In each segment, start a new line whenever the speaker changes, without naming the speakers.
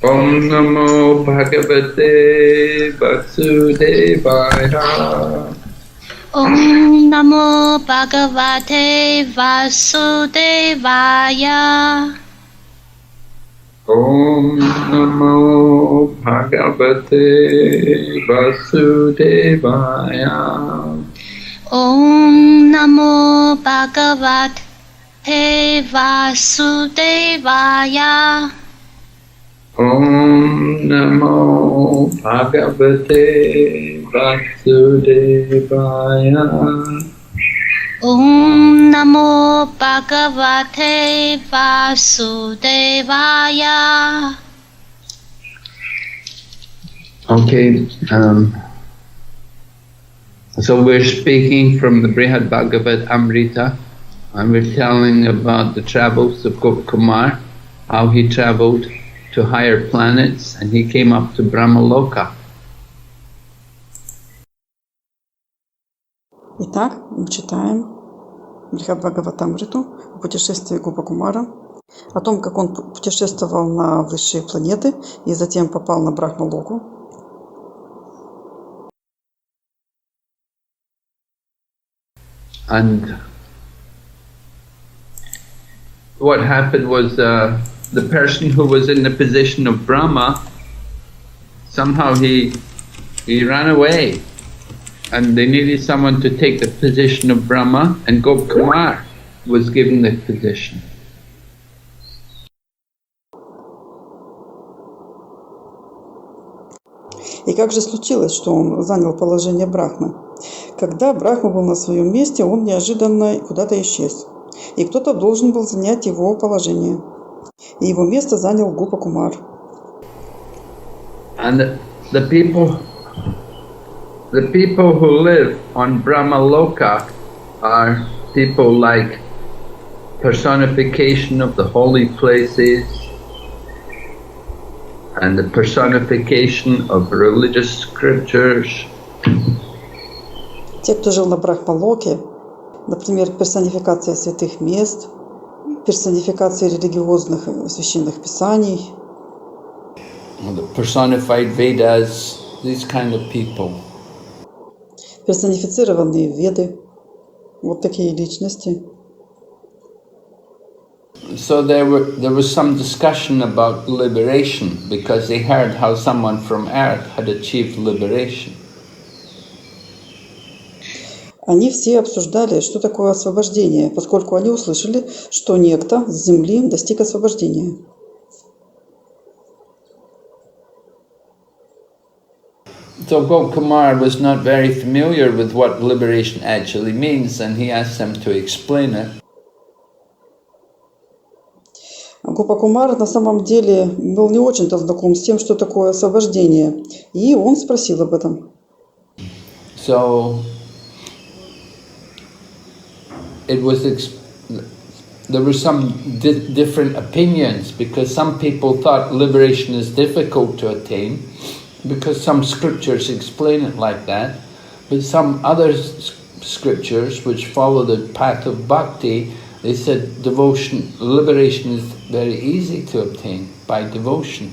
Om Namo Bhagavate Vasudevaya.
Om Namo Bhagavate Vasudevaya.
Om Namo Bhagavate Vasudevaya.
Om Namo Bhagavate Vasudevaya.
Om Namo Bhagavate Vasudevaya.
Om Namo Bhagavate Vasudevaya.
Okay, so we're speaking from the Brihad-Bhagavatамрита, and we're telling about the travels of Gopkumar, how he traveled to higher planets and he came up to Brahmaloka.
Итак, мы читаем Брихад-Бхагаватамриту о путешествии Гопакумара, о том, как он путешествовал на высшие планеты и затем попал на Брахмалоку.
And what happened was the person who was in the position of Brahma, somehow he ran away, and they needed someone to take the position of Brahma, and Gopkumar was given the position.
И как же случилось, что он занял положение Брахмы? Когда Брахма был на своем месте, он неожиданно куда-то исчез. И кто-то должен был занять его положение. И его место занял Гопакумар.
And the people who live on Brahmaloka are people like personification of the holy places and the personification of religious scriptures.
Те, кто жил на Брахмалоке, например, персонификация святых мест, персонификация религиозных священных писаний,
The personified Vedas, these kind of people.
персонифицированные веды, вот такие личности.
So there was some discussion about liberation because they heard how someone from earth had achieved liberation.
Они все обсуждали, что такое освобождение, поскольку они услышали, что некто с земли достиг освобождения.
So Gopkumar was not very familiar with what liberation actually means, and he asked them to explain it.
Гопакумар на самом деле был не очень-то знаком с тем, что такое освобождение, и он спросил об этом.
So there were some different opinions, because some people thought liberation is difficult to attain, because some scriptures explain it like that, but some other scriptures which follow the path of bhakti, they said liberation is very easy to obtain by devotion.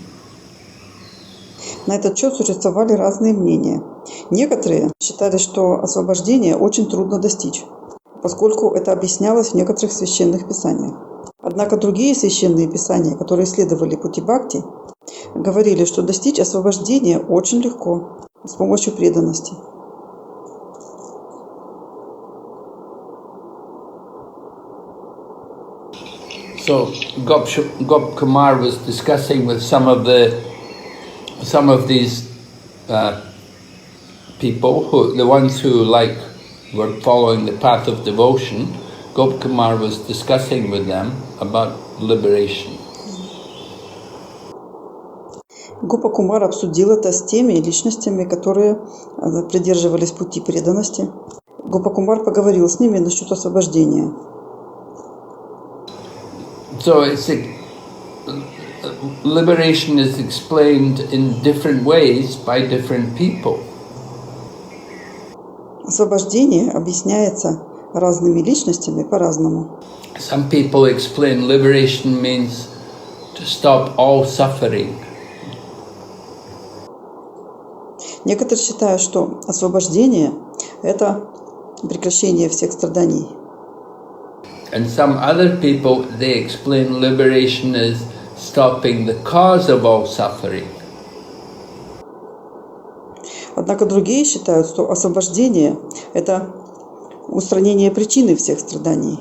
На этот счет существовали разные мнения. Некоторые считали, что освобождение очень трудно достичь, поскольку это объяснялось в некоторых священных писаниях. Однако другие священные писания, которые следовали пути бхакти, говорили, что достичь освобождения очень легко, с помощью преданности.
So Gopkumar was discussing with some of these people, the ones who were following the path of devotion. Gopkumar was discussing with them about liberation.
Гопакумар обсудил это с теми личностями, которые придерживались пути преданности. Гопакумар поговорил с ними насчет освобождения.
So liberation is explained in different ways by different people.
Освобождение объясняется разными личностями по-разному.
Some people explain liberation means to stop all suffering,
Некоторые считают, что освобождение – это прекращение всех страданий.
And some other people, they explain liberation as stopping the cause of all suffering.
Однако другие считают, что освобождение – это устранение причины всех страданий.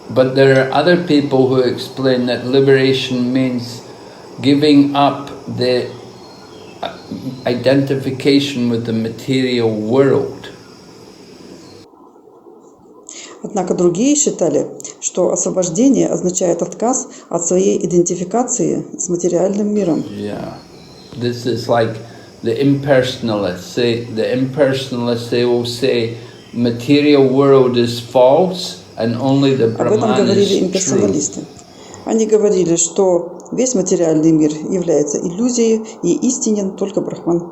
But there are other people who explain that liberation means giving up the identification with the material world.
Однако другие считали, что освобождение означает отказ от своей идентификации с материальным миром.
Yeah, this is like the impersonalists. The impersonalists, they will say material world is false and only the
Об этом
Brahman
говорили
is true.
имперсоналисты. Они говорили, что весь материальный мир является иллюзией и истинен только Брахман.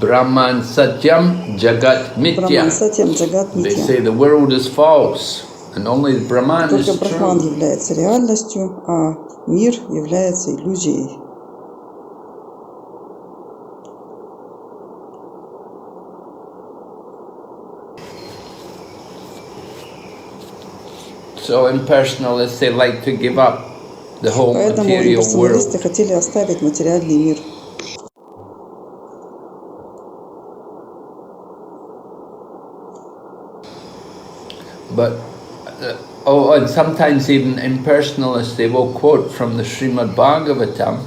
Brahman Satyam Jagat
Брахман
Mitya.
Сатьям Джагат
They
Митья.
say the world is false and only the Brahman
Только
is
Брахман
true.
является реальностью, а мир является иллюзией.
So impersonalists, they like to give up the whole
Поэтому
material
имперсоналисты
world.
хотели оставить материальный мир.
But and sometimes even impersonalists, they will quote from the Brihad-Bhagavatam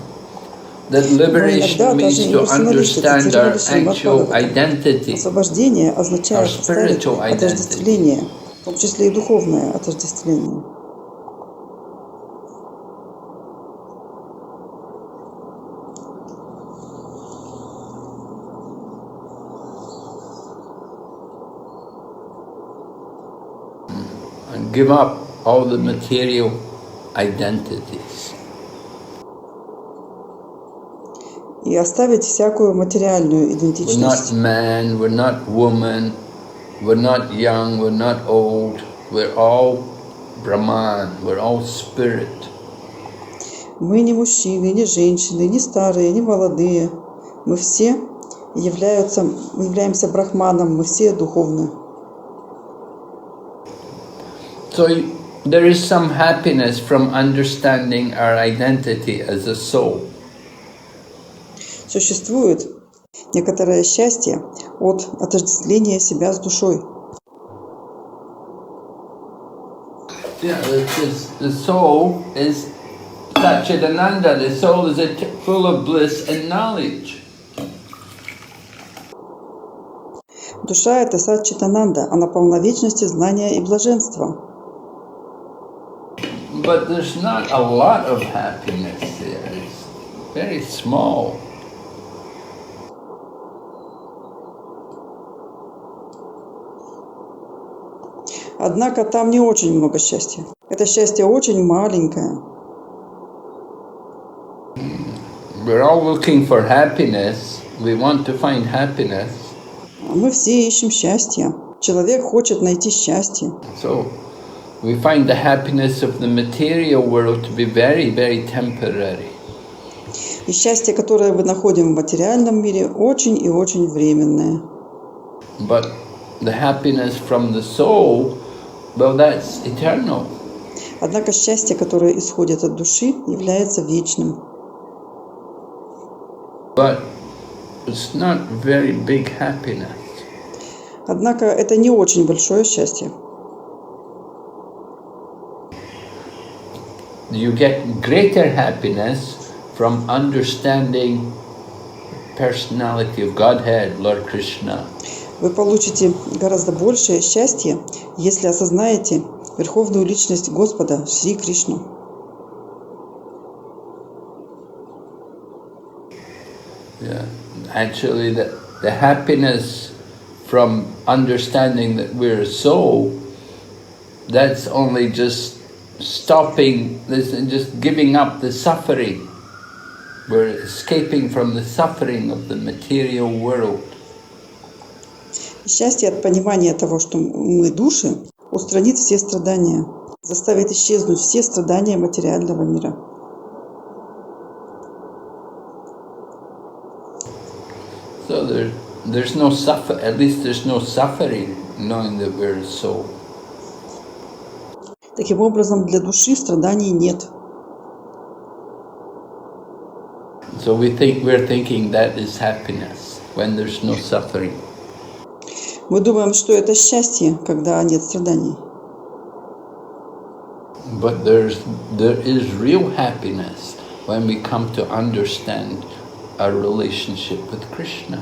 that liberation means to understand our actual identity,
Освобождение
our
означает оставить
spiritual identity.
отождествление, в том числе и духовное отождествление.
And give up all the material identities.
И оставить всякую материальную
We're not
идентичность.
man, we're not woman, we're not young, we're not old, we're all Brahman, we're all spirit.
Мы не мужчины, не женщины, не старые, не молодые. Мы все являемся брахманом, мы все духовны.
So there is some happiness from understanding our identity as a soul.
Существует некоторое счастье от отождествления себя с душой.
Yeah, the soul is Satchidananda, the soul is full of bliss and knowledge.
Душа – это Сатчитананда, она полна вечности, знания и блаженства.
But there's not a lot of happiness there, it's very small.
Однако там не очень много счастья. Это счастье очень маленькое.
We're all looking for happiness, we want to find happiness.
Мы все ищем счастье. Человек хочет найти счастье.
So we find the happiness of the material world to be very, very temporary.
И счастье, которое мы находим в материальном мире, очень и очень временное.
But the happiness from the soul, well, that's eternal.
Однако счастье, которое исходит от души, является вечным.
But it's not very big happiness.
Однако это не очень большое счастье.
You get greater happiness from understanding the personality of Godhead, Lord Krishna.
Вы получите гораздо большее счастье, если осознаете Верховную Личность Господа, Шри Кришну.
Yeah. Actually, the happiness from understanding that we're a soul, that's only just stopping this and just giving up the suffering. We're escaping from the suffering of the material world.
Счастье от понимания того, что мы души, устранит все страдания, заставит исчезнуть все страдания материального мира.
So there's no suffer. At least there's no suffering, knowing that we're a soul.
Таким образом, для души страданий нет.
So we're thinking that is happiness when there's no suffering.
Мы думаем, что это счастье, когда нет страданий.
But there is real happiness when we come to understand our relationship with Krishna.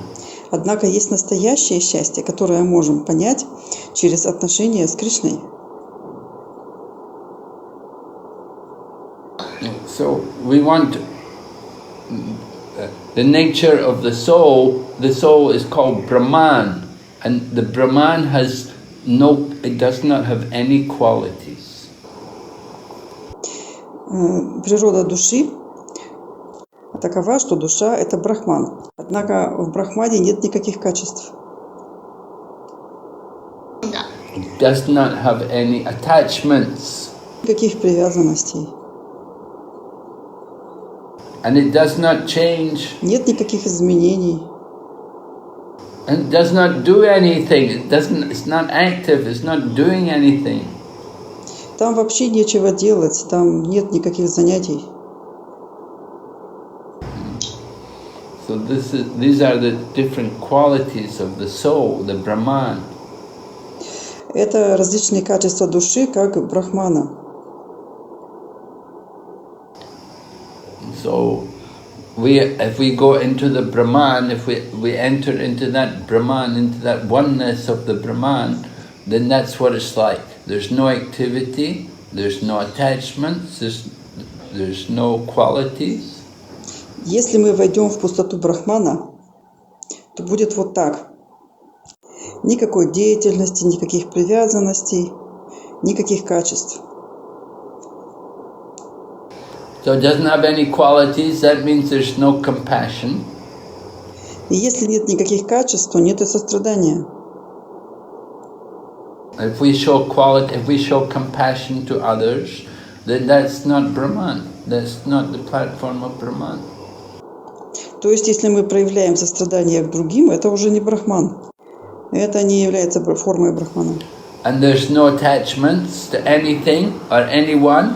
Однако есть настоящее счастье, которое можем понять через отношения с Кришной.
So we want the nature of the soul. The soul is called Brahman, and the Brahman it does not have any qualities.
Природа души такова, что душа – это брахман. Однако в брахмане нет никаких качеств.
It does not have any attachments.
Никаких привязанностей.
And it does not change.
Нет никаких изменений.
And it does not do anything. It's not active. It's not doing anything.
Там вообще нечего делать, там нет никаких занятий.
So these are the different qualities of the soul, the Brahman.
Это различные качества души, как брахмана.
So if we go into the Brahman, if we enter into that Brahman, into that oneness of the Brahman, then that's what it's like. There's no activity, there's no attachments, there's no qualities.
Если мы войдем в пустоту брахмана, то будет вот так. Никакой деятельности, никаких привязанностей, никаких качеств.
So it doesn't have any qualities, that means there's no compassion.
И если нет никаких качеств, то нет и сострадания.
If we show compassion to others, then that's not Brahman. That's not the platform of Brahman.
То есть, если мы проявляем сострадание к другим, это уже не брахман. Это не является формой брахмана.
And there's no attachments to anything or anyone,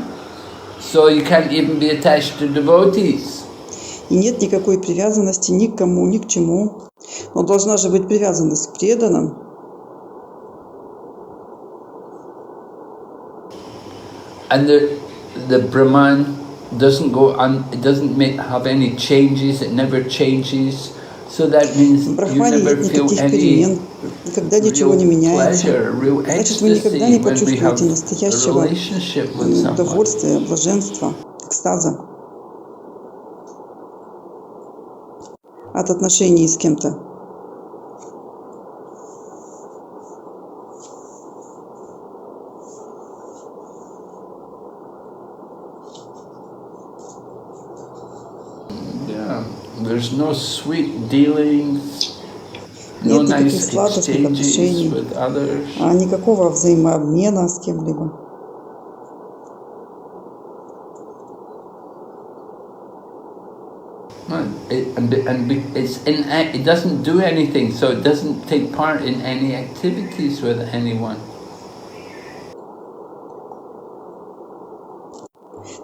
so you can't even be attached to devotees.
И нет никакой привязанности ни к кому, ни к чему. Но должна же быть привязанность к преданным.
And the Brahman doesn't go on, it doesn't have any changes, it never changes. So that means
В
you
брахмане
never
нет
feel
никаких
any
перемен, никогда ничего не
real
меняется.
pleasure, real
Значит, вы никогда не
ecstasy when we have
почувствуете
a
настоящего
relationship with someone.
удовольствия, блаженства, экстаза от отношений с кем-то.
There's no sweet dealings, no
Нет никаких
nice
сладостных
exchanges
отношений,
with others.
Никакого взаимообмена с кем-либо.
It doesn't do anything, so it doesn't take part in any activities with anyone.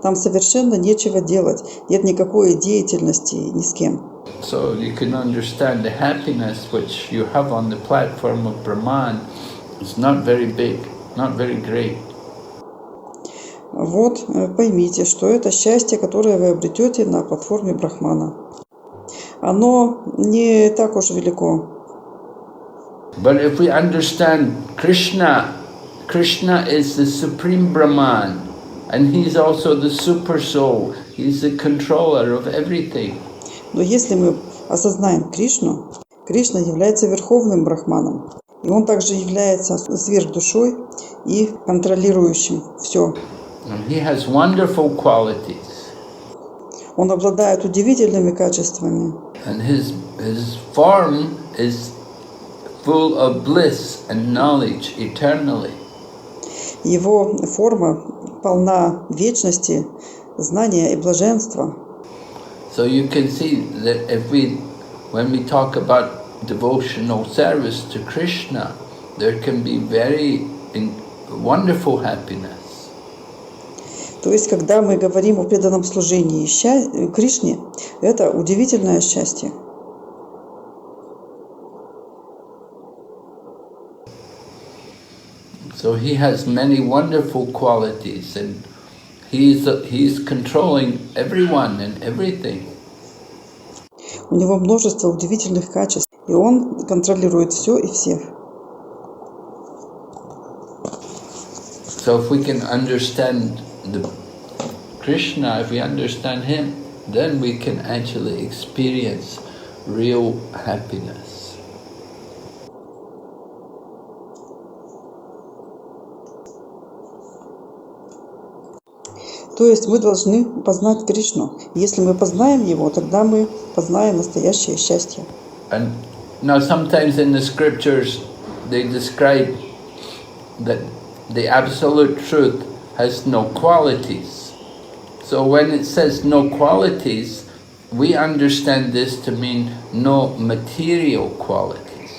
Там совершенно нечего делать, нет никакой деятельности ни с кем.
So you can understand the happiness which you have on the platform of Brahman is not very big, not very great.
Вот, поймите, что это счастье, которое вы обретете на платформе Брахмана. Оно не так уж велико.
But if we understand Krishna, Krishna is the supreme Brahman, and he's also the super soul. He's the controller of everything.
Но если мы осознаем Кришну, Кришна является верховным брахманом, и он также является сверхдушой и контролирующим все.
And he has wonderful qualities.
Он обладает удивительными качествами.
And his form is full of bliss and knowledge eternally.
Его форма полна вечности, знания и блаженства.
So you can see that when we talk about devotional service to Krishna, there can be very wonderful happiness.
То есть, когда мы говорим о преданном служении Кришне, это удивительное счастье.
So he has many wonderful qualities, and he's controlling everyone and everything.
У него множество удивительных качеств, и он контролирует все и всех.
So if we can understand Krishna, if we understand him, then we can actually experience real happiness.
То есть мы должны познать Кришну. Если мы познаем его, тогда мы познаем настоящее счастье.
And now sometimes in the scriptures they describe that the absolute truth has no qualities. So when it says no qualities, we understand this to mean no material qualities.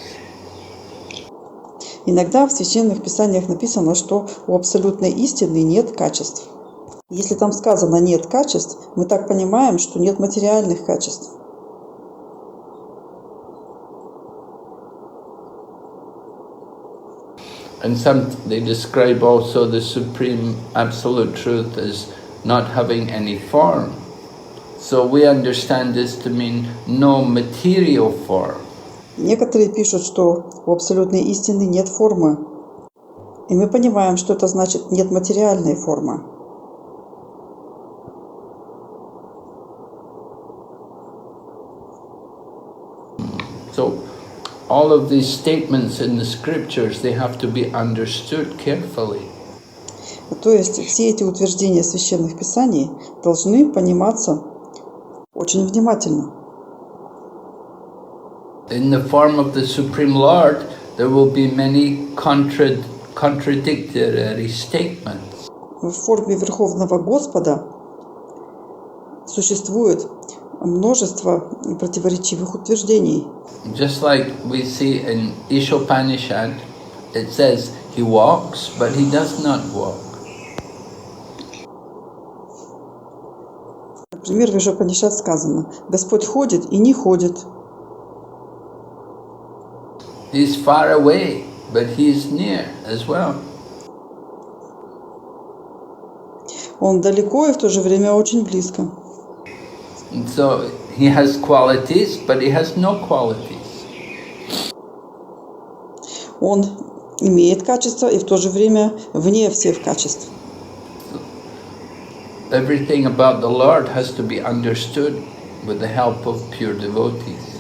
Иногда в священных писаниях написано, что у абсолютной истины нет качеств. Если там сказано «нет качеств», мы так понимаем, что нет материальных качеств.
And some they describe also the supreme absolute truth as not having any form. So we understand this to mean no material form.
Некоторые пишут, что у абсолютной истины нет формы. И мы понимаем, что это значит нет материальной формы.
So all of these statements in the scriptures, they have to be understood carefully.
То есть все эти утверждения священных писаний должны пониматься очень внимательно.
In the form of the Supreme Lord, there will be many contradictory statements.
В форме Верховного Господа существует множество противоречивых утверждений.
Just like we see in Ishopanishad, it says he walks, but he does not walk.
Например, в Ишопанишад сказано: Господь ходит и не ходит.
He's far away, but he's near as well.
Он далеко и в то же время очень близко.
And so he has qualities, but he has no qualities.
Он имеет качества и в то же время вне всех качеств.
Everything about the Lord has to be understood with the help of pure devotees.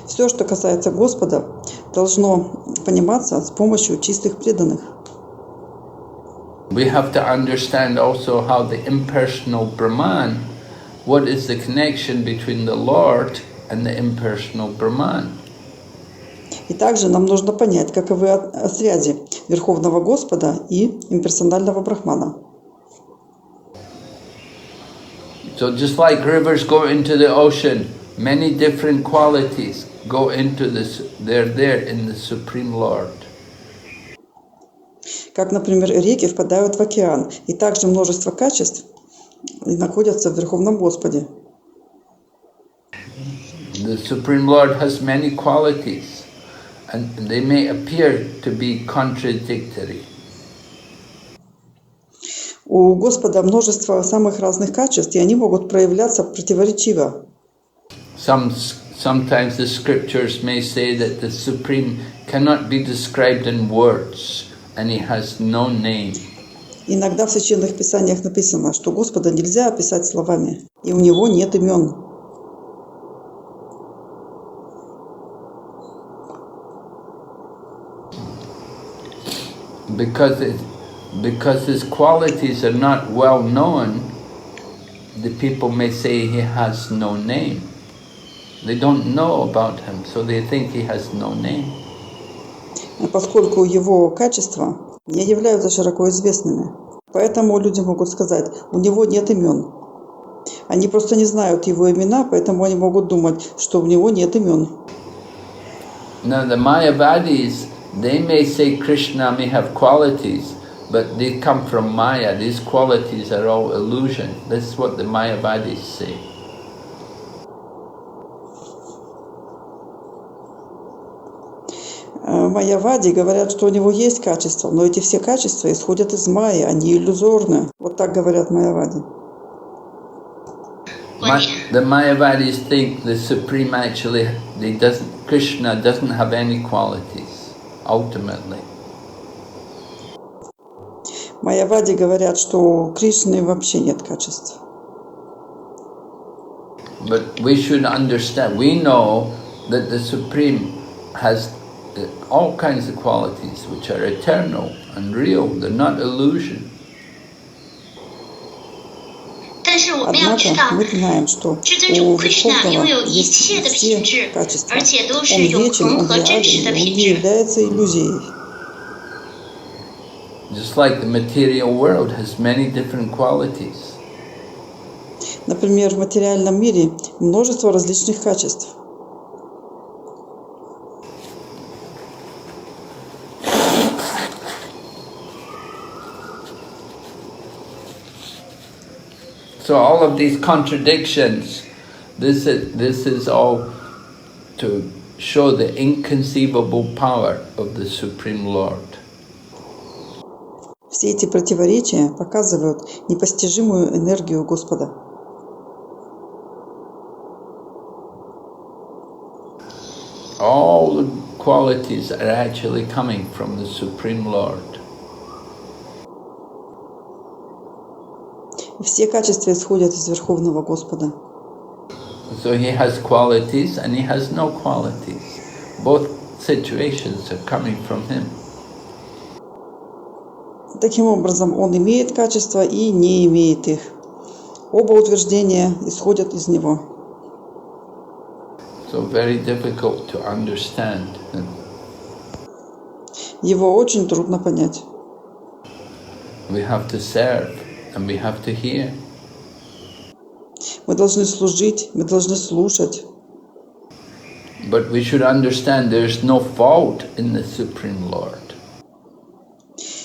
Все, что касается Господа, должно пониматься с помощью чистых преданных.
We have to understand also how the impersonal Brahman, what is the connection between the Lord and the impersonal Brahman.
И также нам нужно понять, каковы связи Верховного Господа и имперсонального Брахмана.
So just like rivers go into the ocean, many different qualities go into this, they're there in the Supreme Lord.
Как, например, реки впадают в океан, и также множество качеств находятся в Верховном Господе.
The Supreme Lord has many qualities, and they may appear to be contradictory.
У Господа множество самых разных качеств, и они могут проявляться противоречиво.
Sometimes the scriptures may say that the Supreme cannot be described in words, and he has no name.
Иногда в священных писаниях написано, что Господа нельзя описать словами, и у него нет имен.
Because his qualities are not well known, the people may say he has no name. They don't know about him, so they think he has no name.
Поскольку его качества не являются широко известными. Поэтому люди могут сказать, у него нет имен. Они просто не знают его имена, поэтому они могут думать, что у него нет имен.
Now the Mayavadis, they may say Krishna may have qualities, but they come from Maya. These qualities are all illusion. That's what the Mayavadis say.
Майявади говорят, что у него есть качества, но эти все качества исходят из майи, они иллюзорны. Вот так говорят майявади.
The Mayavadis think the Supreme actually, Krishna doesn't have any qualities, ultimately.
Майявади говорят, что у Кришны вообще нет качеств.
But we should understand, we know that the Supreme has all kinds of qualities which are eternal and real, they're not illusion.
Однако мы знаем, что у Верховного есть все качества. Он вечен, он реален, он не является иллюзией.
Just like the material world has many different qualities.
Например, в материальном мире множество различных качеств.
So all of these contradictions, this is all to show the inconceivable power of the Supreme Lord.
Все эти противоречия показывают непостижимую энергию Господа.
All the qualities are actually coming from the Supreme Lord.
Все качества исходят из Верховного Господа.
So he has qualities and he has no qualities. Both situations are coming from him.
Таким образом, он имеет качества и не имеет их. Оба утверждения исходят из него.
So very difficult to understand.
Его очень трудно понять.
We have to serve and we have to hear.
Мы должны служить, мы должны слушать.
But we should understand there's no fault in the Supreme Lord.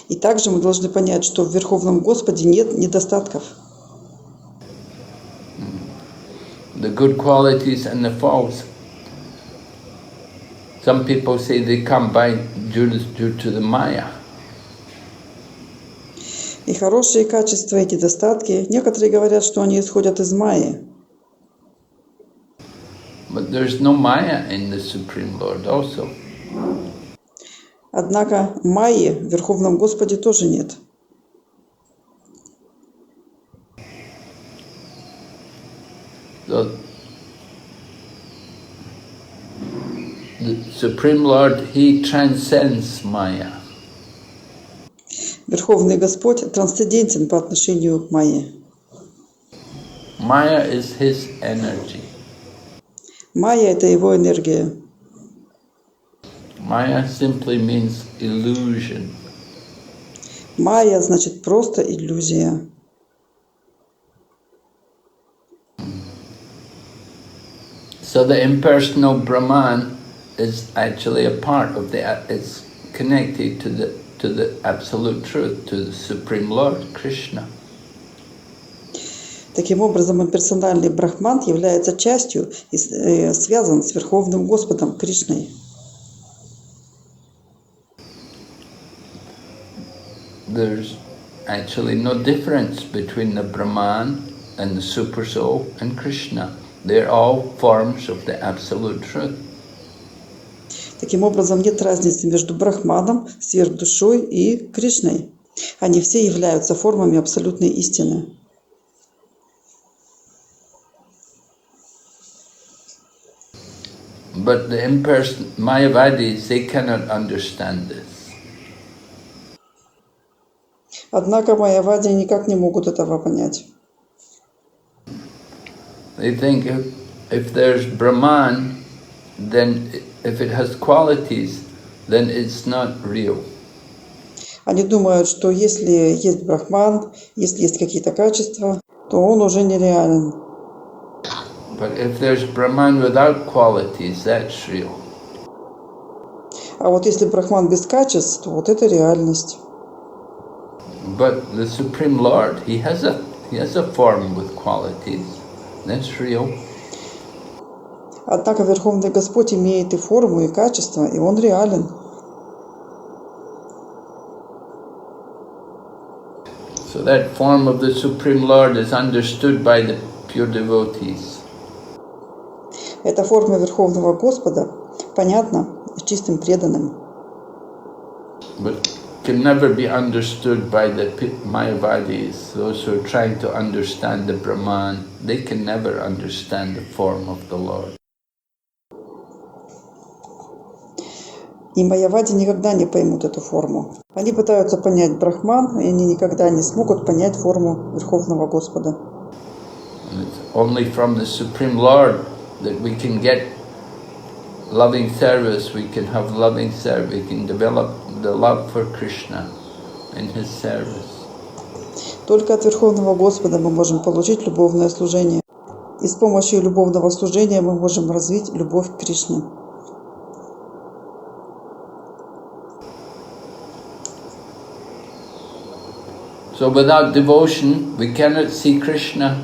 И также мы должны понять, что в Верховном Господе нет недостатков.
The good qualities and the faults. Some people say they come by due to the Maya.
И хорошие качества, и недостатки. Некоторые говорят, что они исходят из майи.
But there's no Maya in the Supreme Lord also.
Однако майи в Верховном Господе тоже нет.
So, the Supreme Lord, he transcends Maya.
Верховный Господь трансцендентен по отношению к майе.
Maya is his energy.
Майя – это его энергия.
Maya simply means illusion.
Майя значит просто иллюзия.
So the impersonal Brahman is actually a part of it's connected to the absolute truth, to the Supreme Lord, Krishna.
Таким образом, имперсональный Брахман является частью и связан с Верховным Господом Кришной.
There's actually no difference between the Brahman and the Super Soul and Krishna. They're all forms of the absolute truth.
Таким образом, нет разницы между Брахманом, сверхдушой и Кришной. Они все являются формами абсолютной истины.
But the Mayavadis, they cannot understand this.
Однако майявади никак не могут этого понять.
They think if there's Brahman, then if it has qualities, then it's not real.
Они думают, что если есть брахман, если есть какие-то качества, то он уже нереален.
But if there's Brahman without qualities, that's real.
А вот если брахман без качеств, то вот это реальность.
But the Supreme Lord, he has a form with qualities. That's real.
Однако Верховный Господь имеет и форму, и качество, и он реален.
So that form of the Supreme Lord is understood by the pure devotees.
Эта форма Верховного Господа понятна чистым преданным.
But can never be understood by the Mayavadis, those who are trying to understand the Brahman. They can never understand the form of the Lord.
И майявади никогда не поймут эту форму. Они пытаются понять брахман, и они никогда не смогут понять форму Верховного Господа.
And it's only from the Supreme Lord that we can get loving service, we can have loving service, we can develop the love for Krishna in His service.
Только от Верховного Господа мы можем получить любовное служение. И с помощью любовного служения мы можем развить любовь к Кришне.
So without devotion, we cannot see Krishna.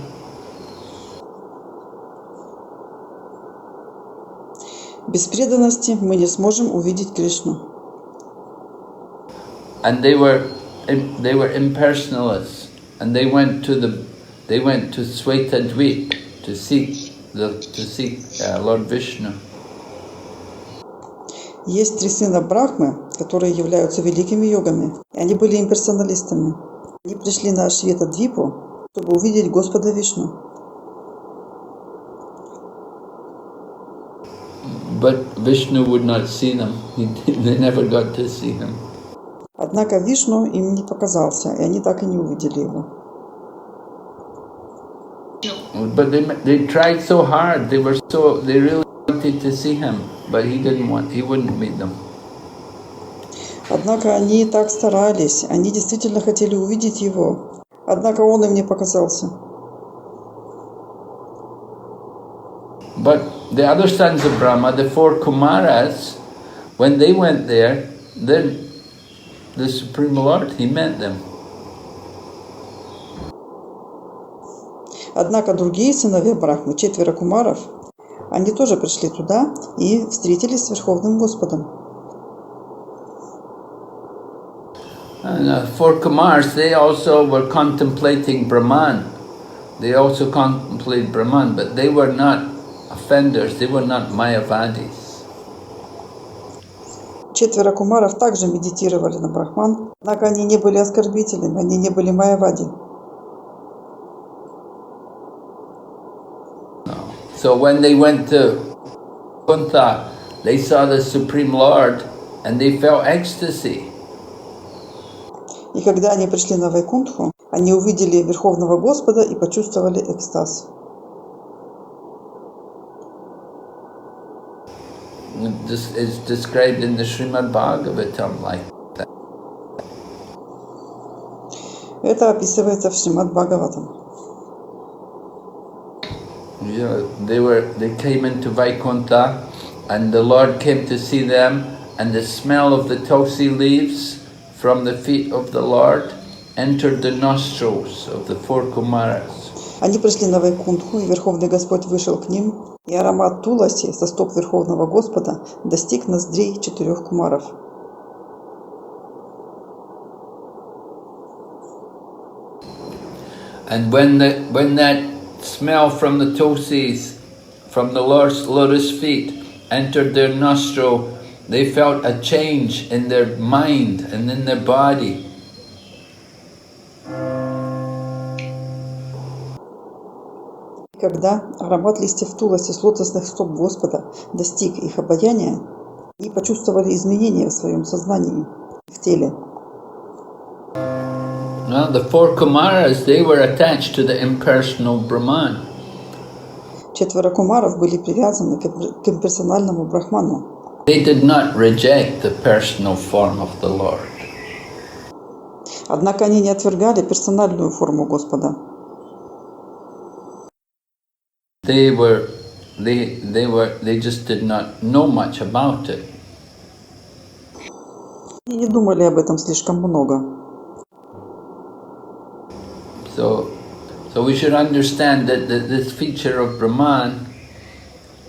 Без преданности мы не сможем увидеть Кришну.
And they were impersonalists, and they went to Svetadvip to seek Lord Vishnu.
Есть три сына Брахмы, которые являются великими йогами, и они были имперсоналистами. Они пришли на Шветадвипу, чтобы увидеть Господа Вишну.
But Vishnu would not see them. They never got to see him.
Однако Вишну им не показался, и они так и не увидели его.
But they tried so hard. They really wanted to see him, but he wouldn't meet them.
Однако они так старались, они действительно хотели увидеть его. Однако он им не показался.
But the other sons of Brahma, the four Kumaras, when they went there, then the Supreme Lord, He met them.
Однако другие сыновья Брахмы, 4 кумаров, они тоже пришли туда и встретились с Верховным Господом.
And the four Kumars, they also were contemplating Brahman. They also contemplated Brahman, but they were not offenders, they were not Mayavadis.
4 кумаров также медитировали на Брахман, однако они не были оскорбителями, они не были майявади.
So when they went to Kuntha, they saw the Supreme Lord and they felt ecstasy.
И когда они пришли на Вайкунтху, они увидели Верховного Господа и почувствовали экстаз.
This is described in the Brihad-Bhagavatamm like that.
Это описывается в Шримад-Бхагаватам.
Yeah, they came into Vaikuntha, and the Lord came to see them, and the smell of the tulsi leaves from the feet of the Lord entered the nostrils of the four Kumaras.
Они пришли на Вайкунтху, и Верховный Господь вышел к ним, и аромат туласи со стоп Верховного Господа достиг ноздрей 4 кумаров.
And when that smell from the tulsis, from the Lord's lotus feet, entered their nostril, they felt a change in their mind and in their body.
Когда аромат листьев туласи с лотосных стоп Господа достиг их обаяния, они почувствовали изменения в своем сознании, в теле.
Now the four Kumaras, they were attached to the impersonal Brahman.
4 кумаров были привязаны к имперсональному Брахману.
They did not reject the personal form of the Lord.
Однако они не отвергали персональную форму Господа.
They just did not know much about it.
Они не думали об этом слишком много.
So we should understand that this feature of Brahman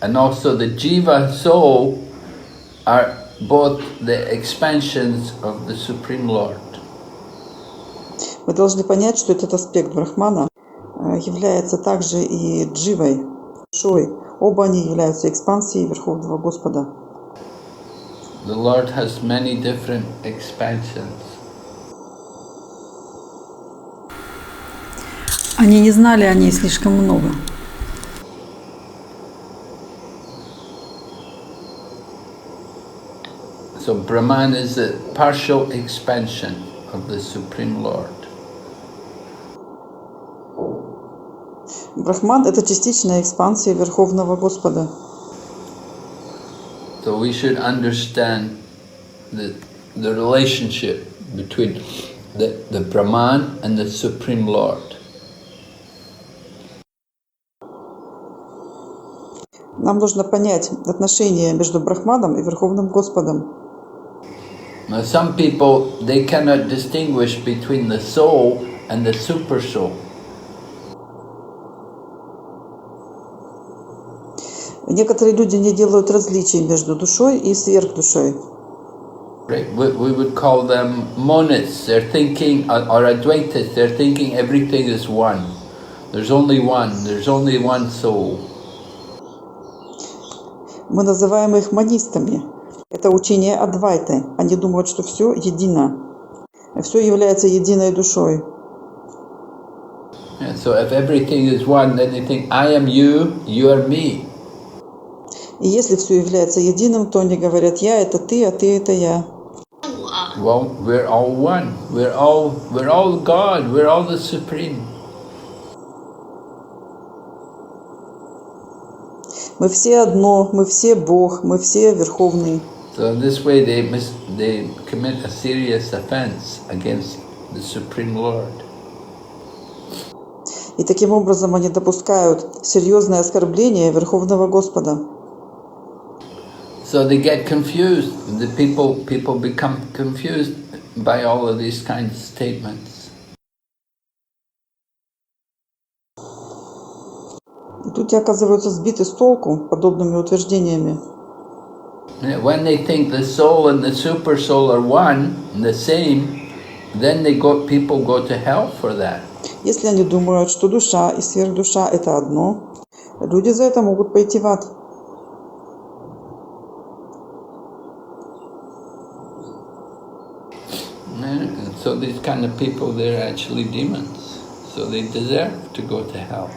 and also the Jiva soul are both the expansions of the Supreme Lord.
Мы должны понять, что этот аспект Брахмана является также и дживой, душой. Оба они являются экспансией Верховного Господа.
The Lord has many different expansions.
Они не знали о ней слишком много.
So Brahman is a partial expansion of the Supreme Lord.
Брахман – это частичная экспансия Верховного Господа.
So we should understand the relationship between the Brahman and the Supreme Lord.
Нам нужно понять отношения между Брахманом и Верховным Господом.
Now some people, they cannot distinguish between the soul and the super soul.
Некоторые люди не делают различий между душой и сверхдушой.
Right? We would call them monists. They're thinking, or Advaitas, they're thinking everything is one. There's only one soul.
Мы называем их монистами. Это учение Адвайты. Они думают, что все едино. Все является единой душой.
Yeah, so if everything is one, then they think, I am you, you are me.
И если все является единым, то они говорят, я это ты, а ты это я.
Well, we're all one. We're all God. We're all the Supreme.
Мы все одно, мы все Бог, мы все Верховный.
So this way they commit a serious offense against the Supreme Lord.
И таким образом они допускают серьезное оскорбление Верховного Господа.
So they get confused. The people become confused by all of these kinds of statements.
Тут оказываются сбиты с толку подобными утверждениями.
When they think the soul and the super soul are one and the same, then people go to hell for that.
Если они думают, что душа и сверхдуша это одно, люди за это могут пойти в ад.
So these kind of people, they're actually demons. So they deserve to go to hell.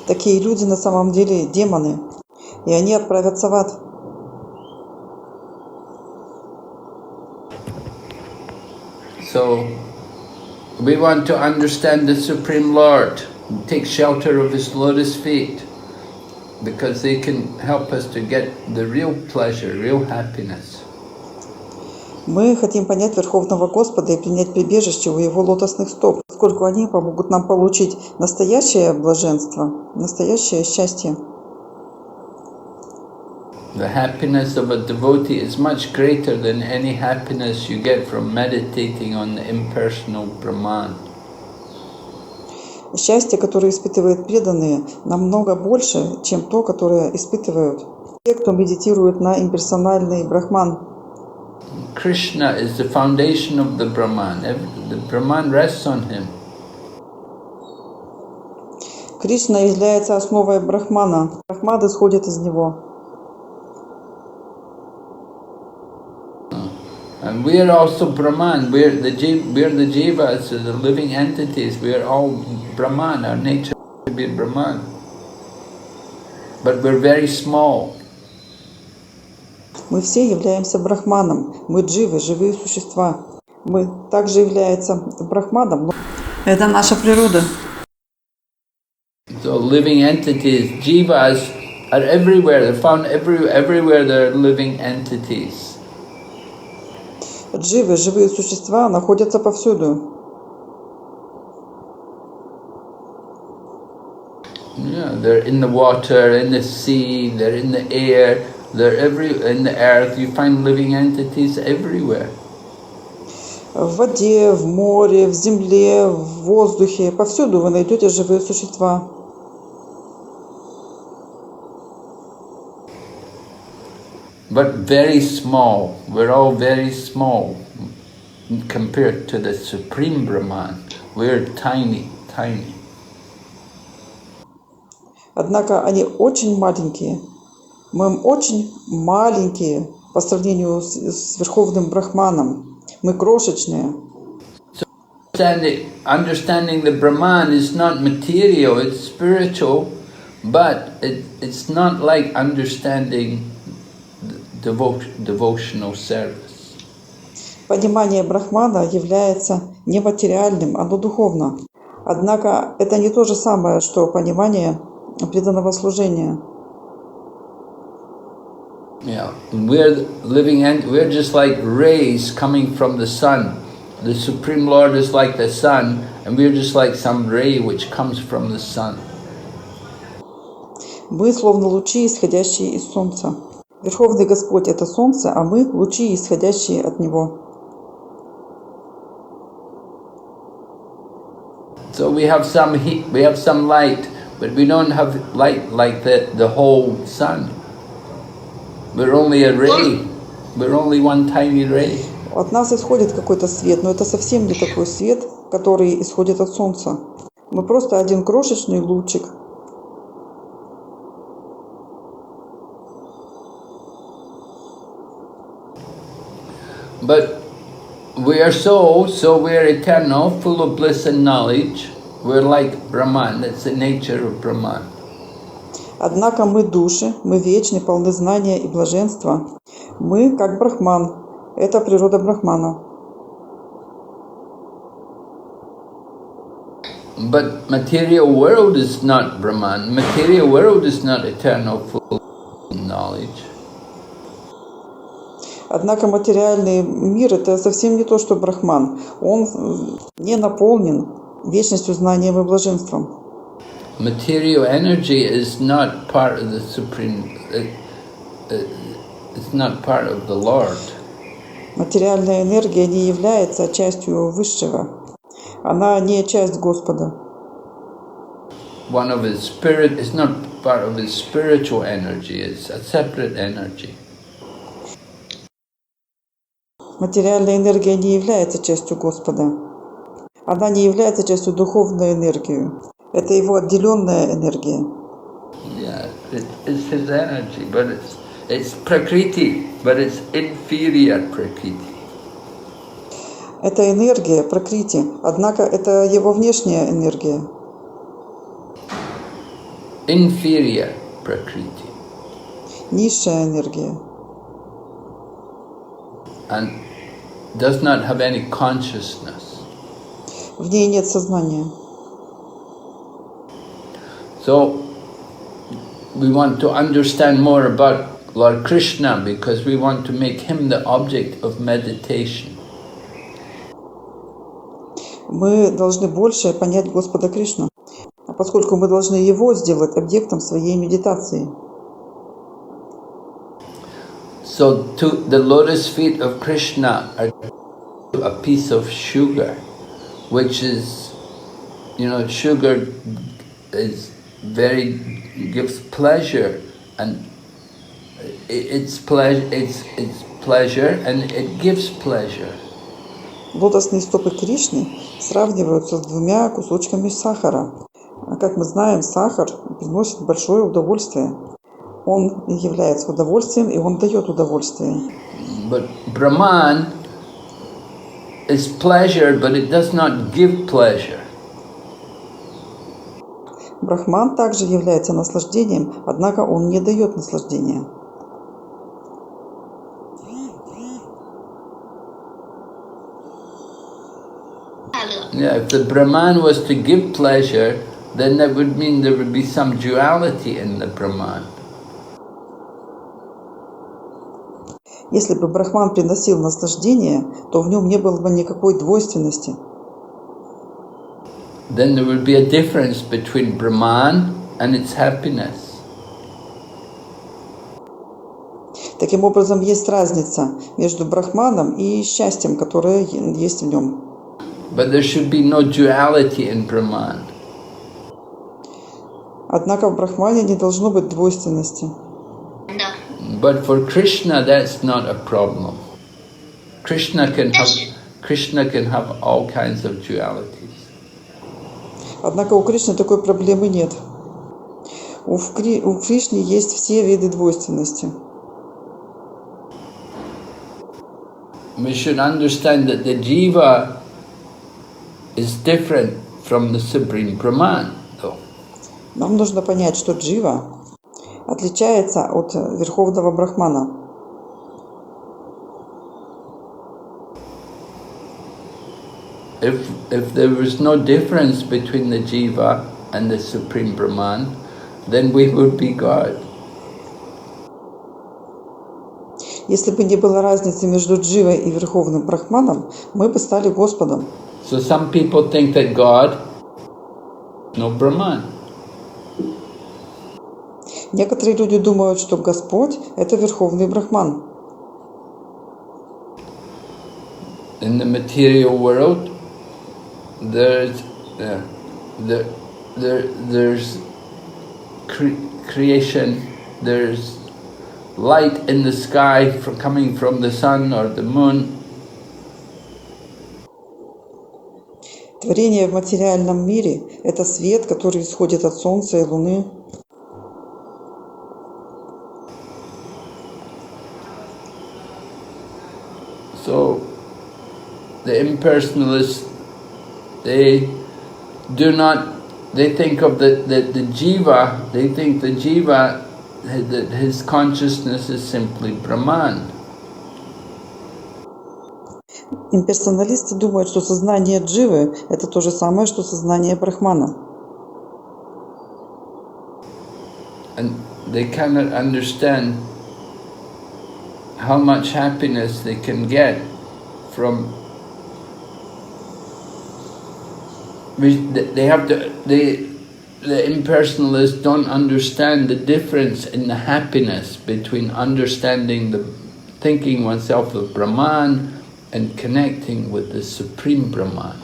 Такие люди на самом деле демоны, и они отправятся в ад.
So we want to understand the Supreme Lord, take shelter of His lotus feet, because they can help us to get the real pleasure, real happiness.
Мы хотим понять Верховного Господа и принять прибежище у Его лотосных стоп, поскольку они помогут нам получить настоящее блаженство, настоящее счастье.
The happiness of a devotee is much greater than any happiness you get from meditating on the impersonal Brahman.
Счастье, которое испытывают преданные, намного больше, чем то, которое испытывают те, кто медитирует на имперсональный Брахман.
Krishna is the foundation of the Brahman. The Brahman rests on him.
Кришна является основой Брахмана. Брахман исходит из него.
And we are also Brahman. We're the jivas, the living entities. We are all Brahman. Our nature is to be Brahman. But we're very small.
Мы все являемся Брахманом. Мы дживы, живые существа. Мы также являемся Брахманом, но это наша природа.
So living entities, jivas, are everywhere. They're found everywhere. There are living entities.
Дживы, живые существа, находятся повсюду.
Yeah, they're in the water, in the sea, they're in the air, they're in the earth. You find living entities everywhere.
В воде, в море, в земле, в воздухе. Повсюду вы найдете живые существа.
But very small. We're all very small compared to the Supreme Brahman. We're tiny, tiny.
Однако они очень маленькие. Мы очень маленькие по сравнению с Верховным Брахманом. Мы крошечные.
Understanding the Brahman is not material, it's spiritual, but it's not like understanding devotional service.
Понимание Брахмана является нематериальным, оно духовно. Однако это не то же самое, что понимание преданного служения.
Yeah, we're just like rays coming from the sun. The Supreme Lord is like the sun, and we're just like some ray which comes from the sun.
Мы словно лучи, исходящие из солнца. Верховный Господь — это солнце, а мы — лучи, исходящие от Него.
So we have some heat, we have some light, but we don't have light like the whole sun. We're only a ray. We're only one tiny ray.
От нас исходит какой-то свет, но это совсем не такой свет, который исходит от солнца. Мы просто один крошечный лучик.
But we are so we are eternal, full of bliss and knowledge. We're like Brahman. That's the nature of Brahman.
Однако мы души, мы вечны, полны знания и блаженства. Мы как Брахман. Это природа Брахмана.
But material world is not Brahman. Material world is not eternal, full of knowledge.
Однако материальный мир — это совсем не то, что Брахман. Он не наполнен вечностью, знанием и блаженством.
Material energy is not part of the Supreme. It's not part of the Lord.
Материальная энергия не является частью Высшего. Она не часть Господа.
One of his spirit is not part of his spiritual energy. It's a separate energy.
Материальная энергия не является частью Господа. Она не является частью духовной энергии. Это его отделенная энергия.
Yeah, it's his energy, but it's prakriti, but it's inferior prakriti.
Это энергия пракрити, однако это его внешняя энергия.
Inferior prakriti.
Низшая энергия.
And does not have any consciousness.
В ней нет сознания.
So we want to understand more about Lord Krishna because we want to make him the object of meditation.
Мы должны больше понять Господа Кришну, поскольку мы должны его сделать объектом своей медитации.
So the lotus feet of Krishna are a piece of sugar, which is, sugar is gives pleasure, and it's pleasure and it gives pleasure.
Лотосные стопы Кришны сравниваются с двумя кусочками сахара. А как мы знаем, сахар приносит большое удовольствие. Он является удовольствием, и он дает удовольствие.
But Brahman is pleasure, but it does not give pleasure.
Брахман также является наслаждением, однако он не дает наслаждения.
Yeah, if the Brahman was to give pleasure, then that would mean there would be some duality in the Brahman.
Если бы Брахман приносил наслаждение, то в нем не было бы никакой двойственности.
Then there would be a difference between Brahman and its happiness.
Таким образом, есть разница между Брахманом и счастьем, которое есть в нем.
But there should be no duality in Brahman.
Однако в Брахмане не должно быть двойственности.
But for Krishna, that's not a problem. Krishna can have all kinds of dualities.
Однако у Кришны такой проблемы нет. У Кришны есть все виды двойственности.
We should understand that the jiva is different from the Supreme Brahman, though.
Нам нужно понять, что джива отличается от Верховного Брахмана.
If there was no difference between the jiva and the Supreme Brahman, then we would be God.
Если бы не было разницы между дживой и Верховным Брахманом, мы бы стали Господом.
So some people think that God is no Brahman.
Некоторые люди думают, что Господь – это Верховный Брахман.
In the material world, there's creation, there's light in the sky coming from the sun or the moon.
Творение в материальном мире – это свет, который исходит от Солнца и Луны.
So the impersonalists, they think of the jiva, they think the jiva, that his consciousness is simply Brahman.
Имперсоналисты думают, что сознание дживы – это то же самое, что сознание Брахмана.
And they cannot understand how much happiness they can get from. The impersonalists don't understand the difference in the happiness between understanding thinking oneself of Brahman and connecting with the Supreme Brahman.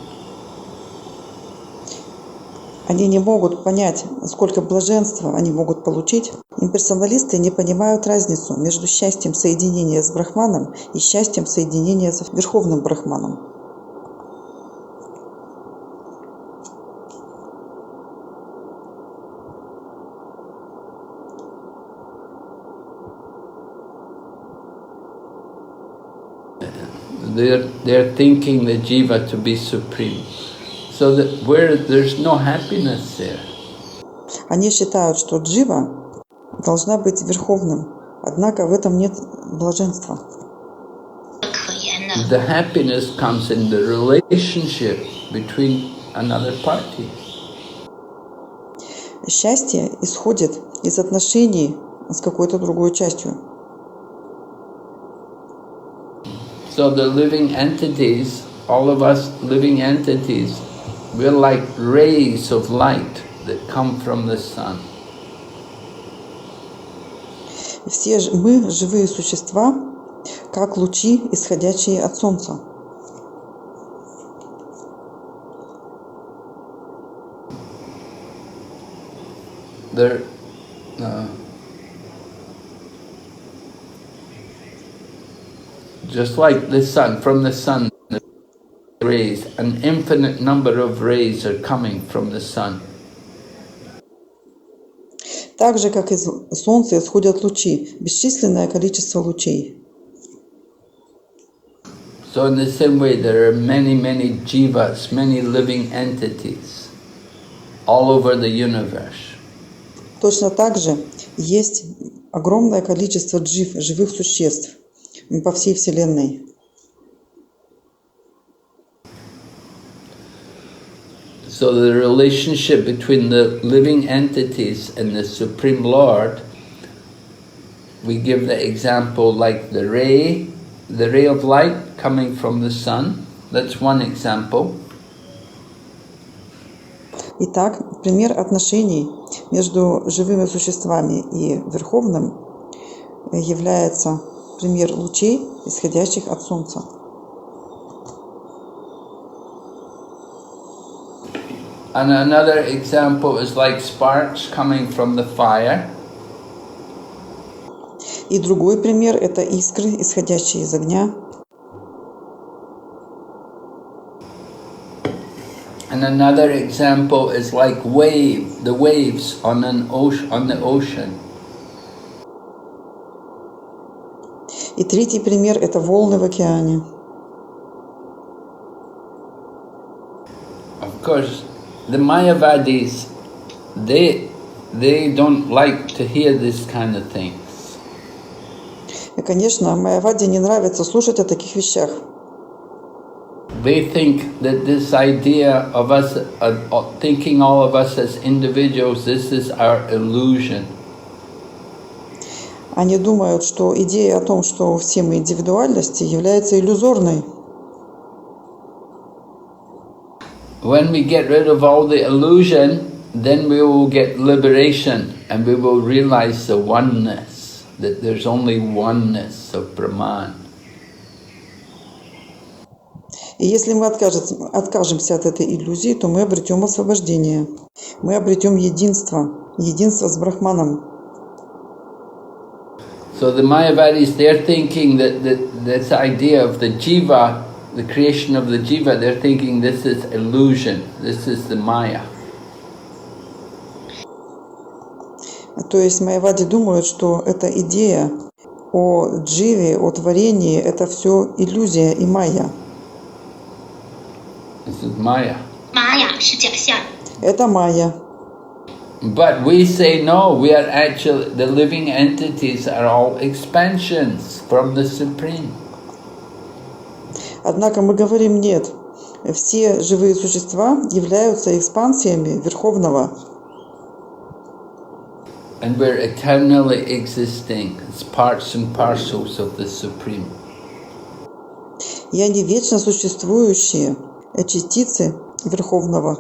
Они не могут понять, сколько блаженства они могут получить. Имперсоналисты не понимают разницу между счастьем соединения с Брахманом и счастьем соединения с Верховным Брахманом.
They're thinking the jiva to be supreme, so that where there's no happiness there.
Они считают, что джива должна быть верховным, однако в этом нет блаженства.
The happiness comes in the relationship between another party.
Счастье исходит из отношений с какой-то другой частью.
So the living entities, all of us living entities, we're like rays of light that come from the sun.
Все мы, живые существа, как лучи, исходящие от Солнца.
Just like the sun, from the sun, the rays, an infinite number of rays are coming from the sun.
Так же, как из Солнца исходят лучи, бесчисленное количество лучей.
So in the same way, there are many, many jivas, many living entities, all over the universe.
Точно так же есть огромное количество джив, живых существ по всей Вселенной.
So the relationship between the living entities and the Supreme Lord we give the example like the ray of light coming from the sun. That's one example.
Итак, пример отношений между живыми существами и Верховным является пример лучей, исходящих от Солнца.
And another example is like sparks coming from the fire.
И другой пример – это искры, исходящие из огня.
And another example is like the waves on the ocean.
И третий пример – это волны в океане.
Of course, the Mayavadis, they don't like to hear this kind of things.
И, конечно, майяваде не нравится слушать о таких вещах.
They think that this idea of us, thinking all of us as individuals, this is our illusion.
Они думают, что идея о том, что все мы индивидуальности, является иллюзорной.
When we get rid of all the illusion, then we will get liberation and we will realize the oneness, that there's only oneness of Brahman.
И если мы откажемся от этой иллюзии, то мы обретем освобождение. Мы обретем единство с Брахманом.
So the Mayavadis, they're thinking that this idea of the jiva, the creation of the jiva, they're thinking this is illusion, this is the Maya.
То есть майявади думают, что эта идея о дживе, о творении, это все иллюзия и майя.
This is Maya.
玛雅是假象。
Это майя.
But we say no, we are actually, the living entities are all expansions from the Supreme.
Однако мы говорим нет. Все живые существа являются экспансиями Верховного.
And we're eternally existing as parts and parcels of the Supreme.
И они вечно существующие частицы Верховного.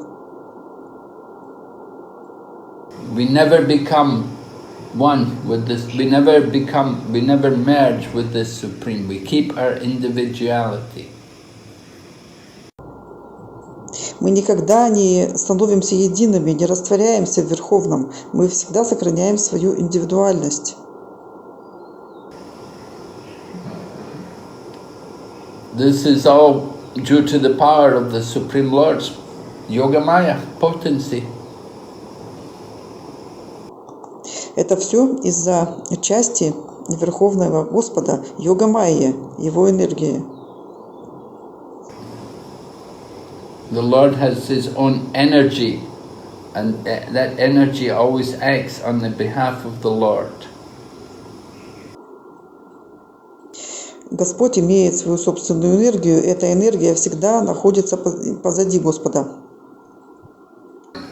We never become one with this, we never merge with the Supreme. We keep our individuality.
Мы никогда не становимся едиными, не растворяемся в Верховном. Мы всегда сохраняем свою индивидуальность.
This is all due to the power of the Supreme Lord's Yogamaya potency.
Это все из-за части Верховного Господа, Йога-майя, Его энергии.
The Lord has His own energy, and that energy always acts on the behalf of the Lord.
Господь имеет свою собственную энергию, эта энергия всегда находится позади Господа.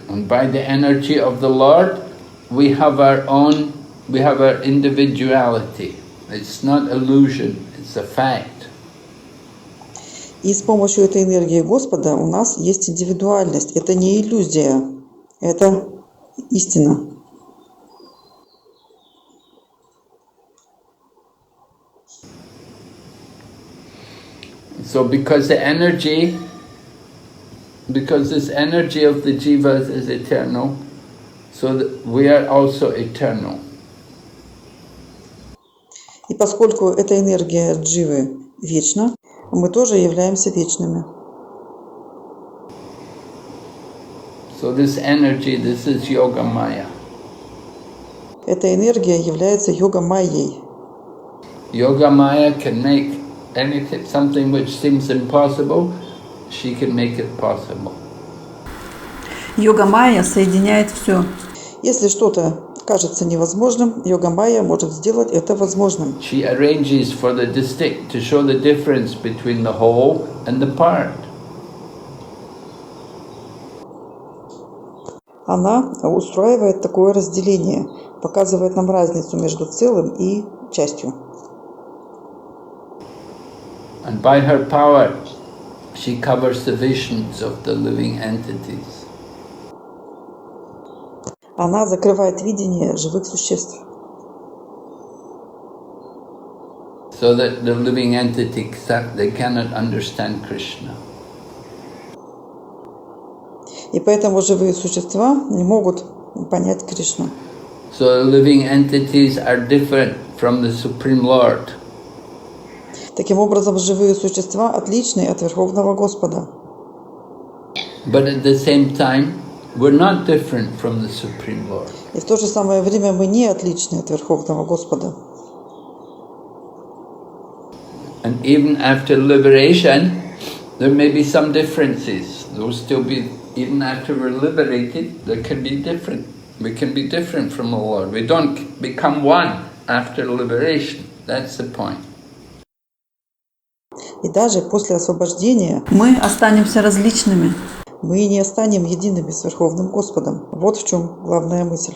And by the energy of the Lord, we have our individuality. It's not illusion, it's a fact.
И с помощью этой энергии Господа у нас есть индивидуальность. Это не иллюзия, это истина.
So because this energy of the jivas is eternal, so that we are also eternal.
И поскольку эта энергия дживы вечна, мы тоже являемся вечными.
So this energy, this is Yoga Maya.
Эта энергия является йога-майей.
Yoga Maya can make something which seems impossible, she can make it possible.
Йога-майя соединяет все. Если что-то кажется невозможным, йога-майя может сделать это возможным.
She arranges for the to show the difference between the whole and the part.
Она устраивает такое разделение, показывает нам разницу между целым и частью.
And by her power, she covers the visions of the living entities.
Она закрывает видение живых существ,
So that the living entity, they cannot understand Krishna.
и поэтому живые существа не могут понять Кришну.
So the living entities are different from the Supreme Lord.
Таким образом, живые существа отличны от Верховного Господа.
But at the same time, we're not different from the Supreme Lord.
И в то же самое время мы не отличны от Верховного Господа.
And even after liberation, there may be some differences. There will still be, even after we're liberated, there can be different. We can be different from the Lord. We don't become one after liberation. That's the point.
И даже после освобождения мы останемся различными. Мы не станем едиными с Верховным Господом. Вот в чем главная мысль.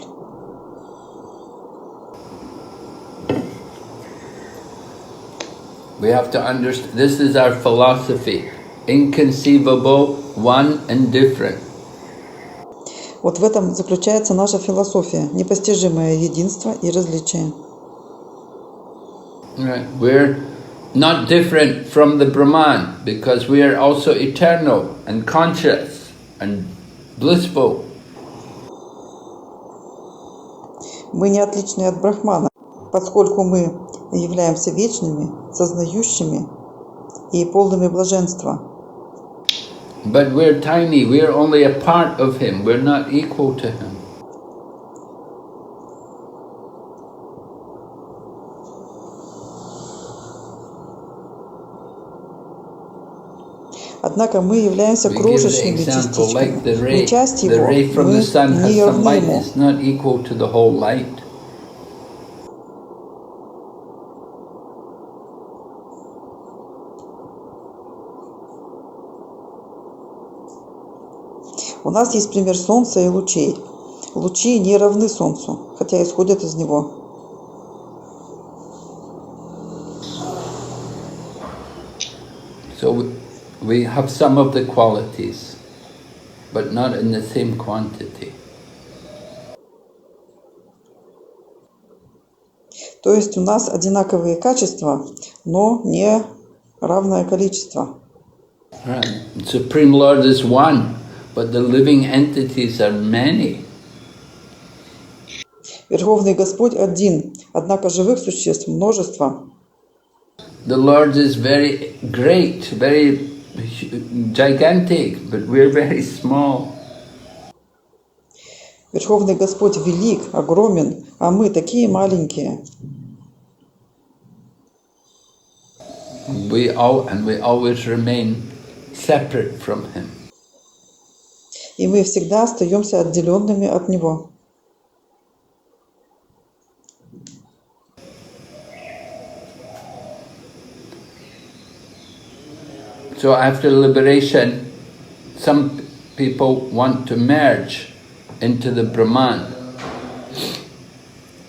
We have to understand, this is our philosophy. Inconceivable, one and different.
Вот в этом заключается наша философия. Непостижимое единство и различие.
Right. We're not different from the Brahman because we are also eternal and conscious and blissful.
Мы не отличны от Брахмана, поскольку мы являемся вечными, сознающими и полными блаженства.
But we're tiny, we're only a part of him, we're not equal to him.
Однако мы являемся крошечными частичками. Мы часть его, мы не равны ему.
It's not equal to the whole light.
У нас есть пример Солнца и лучей. Лучи не равны Солнцу, хотя исходят из него.
So we have some of the qualities, but not in the same quantity.
То есть у нас одинаковые качества, но не равное количество.
Right. Supreme Lord is one, but the living entities are many.
Верховный Господь один, однако живых существ множество.
The Lord is very great, very gigantic, but we're very small.
Верховный Господь велик, огромен, а мы такие маленькие.
We always remain separate from Him.
И мы всегда остаемся отделенными от Него.
So after liberation, some people want to merge into the Brahman,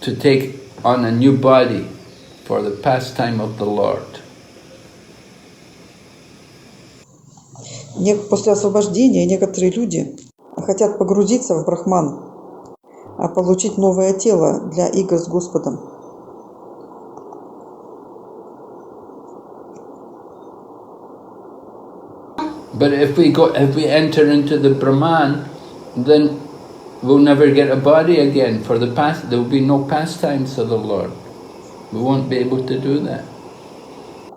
to take on a new body for the pastime of the Lord.
После освобождения некоторые люди хотят погрузиться в Брахман, а получить новое тело для игр с Господом.
But if we enter into the Brahman, then we'll never get a body again for the past. There will be no pastimes of the Lord. We won't be able to do that.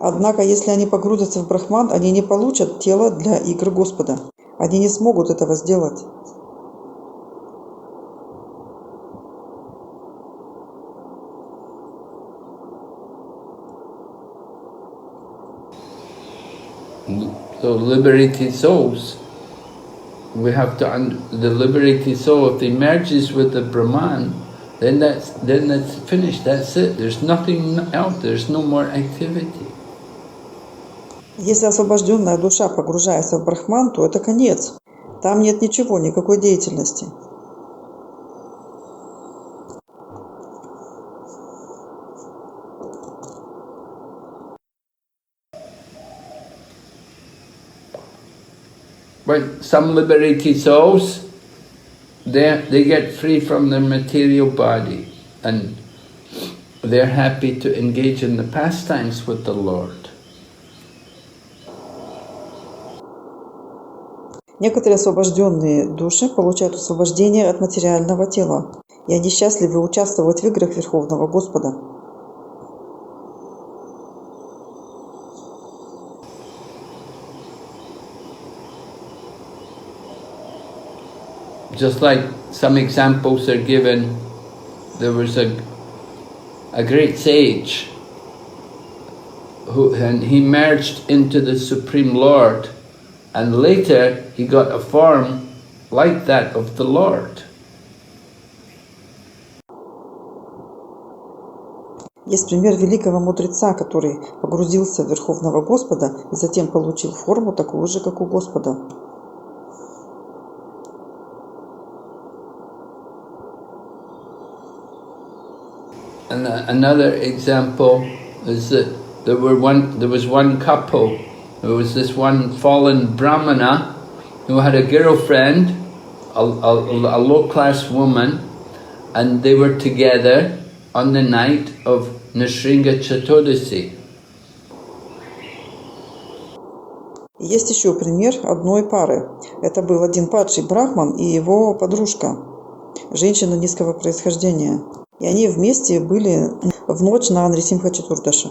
Однако, если они погрузятся в Брахман, они не получат тело для игр Господа. Они не смогут этого сделать.
So liberated souls, we have to the liberated soul, if he merges with the Brahman, then that's finished. That's it. There's nothing else. There's no more activity.
Если освобожденная душа погружается в Брахман, то это конец. Там нет ничего, никакой деятельности.
when some liberated souls, they get free from their material body and they're happy to engage in the pastimes with the Lord.
Некоторые освобожденные души получают освобождение от материального тела, и они счастливы участвовать в играх Верховного Господа.
Just like some examples are given, there was a great sage and he merged into the Supreme Lord, and later he got a form like that of the Lord.
Есть пример великого мудреца, который погрузился в Верховного Господа и затем получил форму такую же, как у Господа.
And another example is that there was one couple. There was this one fallen brahmana who had a girlfriend, a low-class woman, and they were together on the night of Narasimha Chaturdasi.
Есть еще пример одной пары. Это был один падший брахман и его подружка, женщина низкого происхождения. И они вместе были в ночь на Нарасимха Чатурдаши.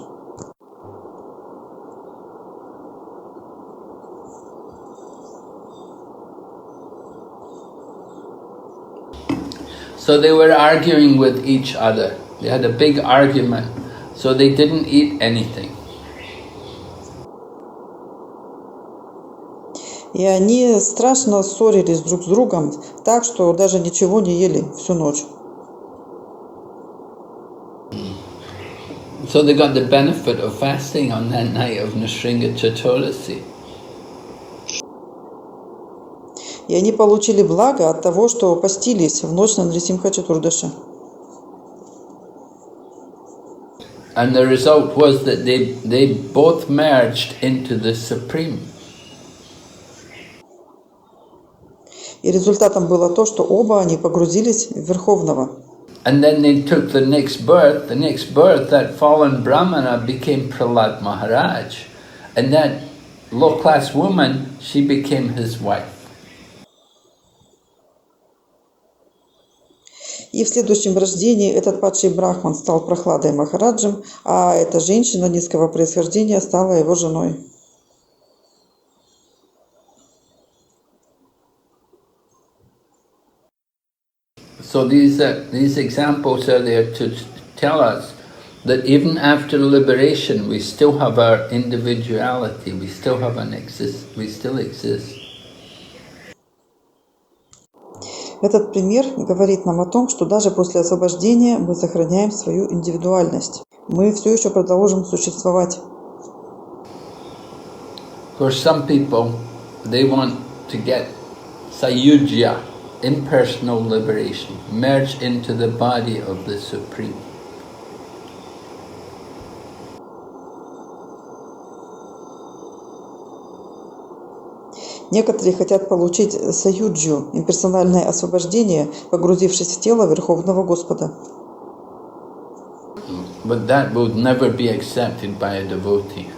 So they were arguing with each other. They had a big argument, so they didn't eat anything.
И они страшно ссорились друг с другом, так что даже ничего не ели всю ночь.
So they got the benefit of fasting on that night of Narasimha Chaturdasi.
И они получили благо от того, что постились в ночь на Нарасимха Чатурдаши.
And the result was that they both merged into the Supreme.
И результатом было то, что оба они погрузились в Верховного.
And then they took the next birth. The next birth, that fallen Brahmana became Prahlad Maharaja. And that low-class woman, she became his wife.
И в следующем рождении этот падший брахман стал Прахладой Махараджем, а эта женщина низкого происхождения стала его женой.
So these examples are there to tell us that even after liberation, we still have our individuality. We still have we still exist.
Этот пример говорит нам о том, что даже после освобождения мы сохраняем свою индивидуальность. Мы все еще продолжим существовать.
For some people, they want to get sayujya, impersonal liberation, merge into the body of the Supreme.
Некоторые хотят получить саюджу, имперсональное освобождение, погрузившись в тело Верховного Господа.
But that will never be accepted by a devotee.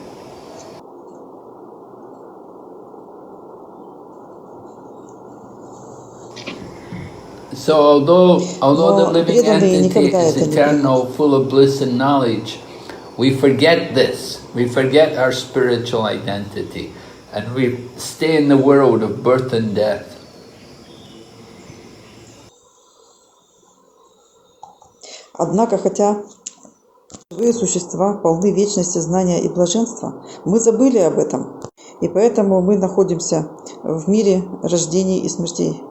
So although the living entity is eternal, full of bliss and knowledge, we forget this. We forget our spiritual identity. And we stay in the world of birth and death.
Однако, хотя живые существа полны вечности, знания и блаженства, мы забыли об этом, и поэтому мы находимся в мире рождений и смертей.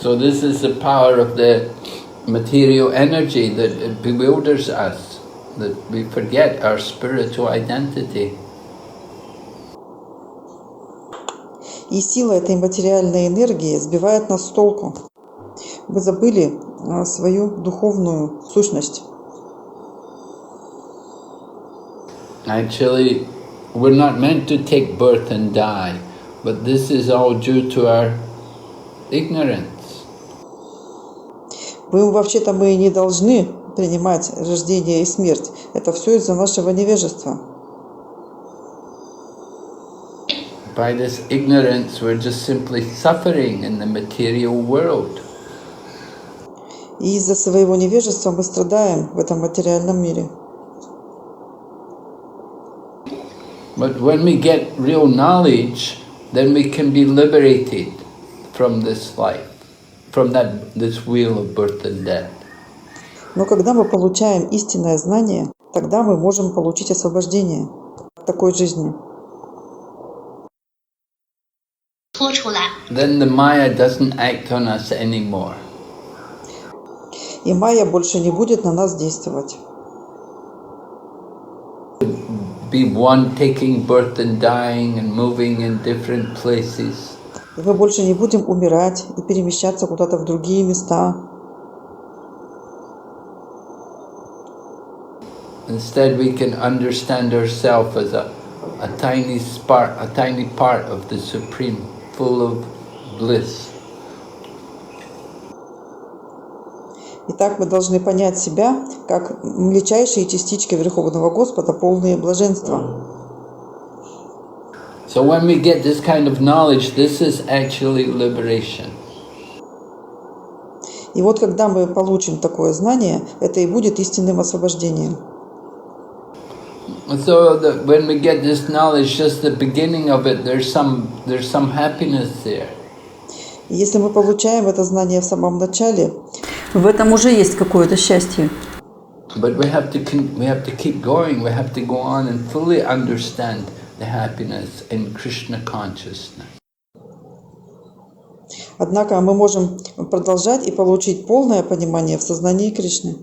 So this is the power of the material energy that it bewilders us, that we forget our spiritual identity.
И сила этой материальной энергии сбивает нас с толку. Мы забыли свою духовную сущность.
Actually, we're not meant to take birth and die, but this is all due to our ignorance.
Вообще-то мы и не должны принимать рождение и смерть. Это все из-за нашего невежества.
By this ignorance, we're just simply suffering in the material world.
И из-за своего невежества мы страдаем в этом материальном мире.
But when we get real knowledge, then we can be liberated from this life, from this wheel of birth and death.
Но когда мы получаем истинное знание, тогда мы можем получить освобождение от такой жизни.
Then the Maya doesn't act on us anymore.
И майя больше не будет на нас действовать.
Be one taking birth and dying and moving in different places.
И мы больше не будем умирать и перемещаться куда-то в другие места.
Instead, we can understand ourselves as a tiny spark, a tiny part of the Supreme, full of bliss.
Итак, мы должны понять себя как мельчайшие частички Верховного Господа, полные блаженства.
So when we get this kind of knowledge, this is actually liberation.
И вот когда мы получим такое знание, это и будет истинным освобождением.
So when we get this knowledge, just the beginning of it, there's some happiness there.
Если мы получаем это знание в самом начале, в этом уже есть какое-то счастье.
But we have to keep going. We have to go on and fully understand the happiness in Krishna consciousness.
Однако мы можем продолжать и получить полное понимание в сознании Кришны.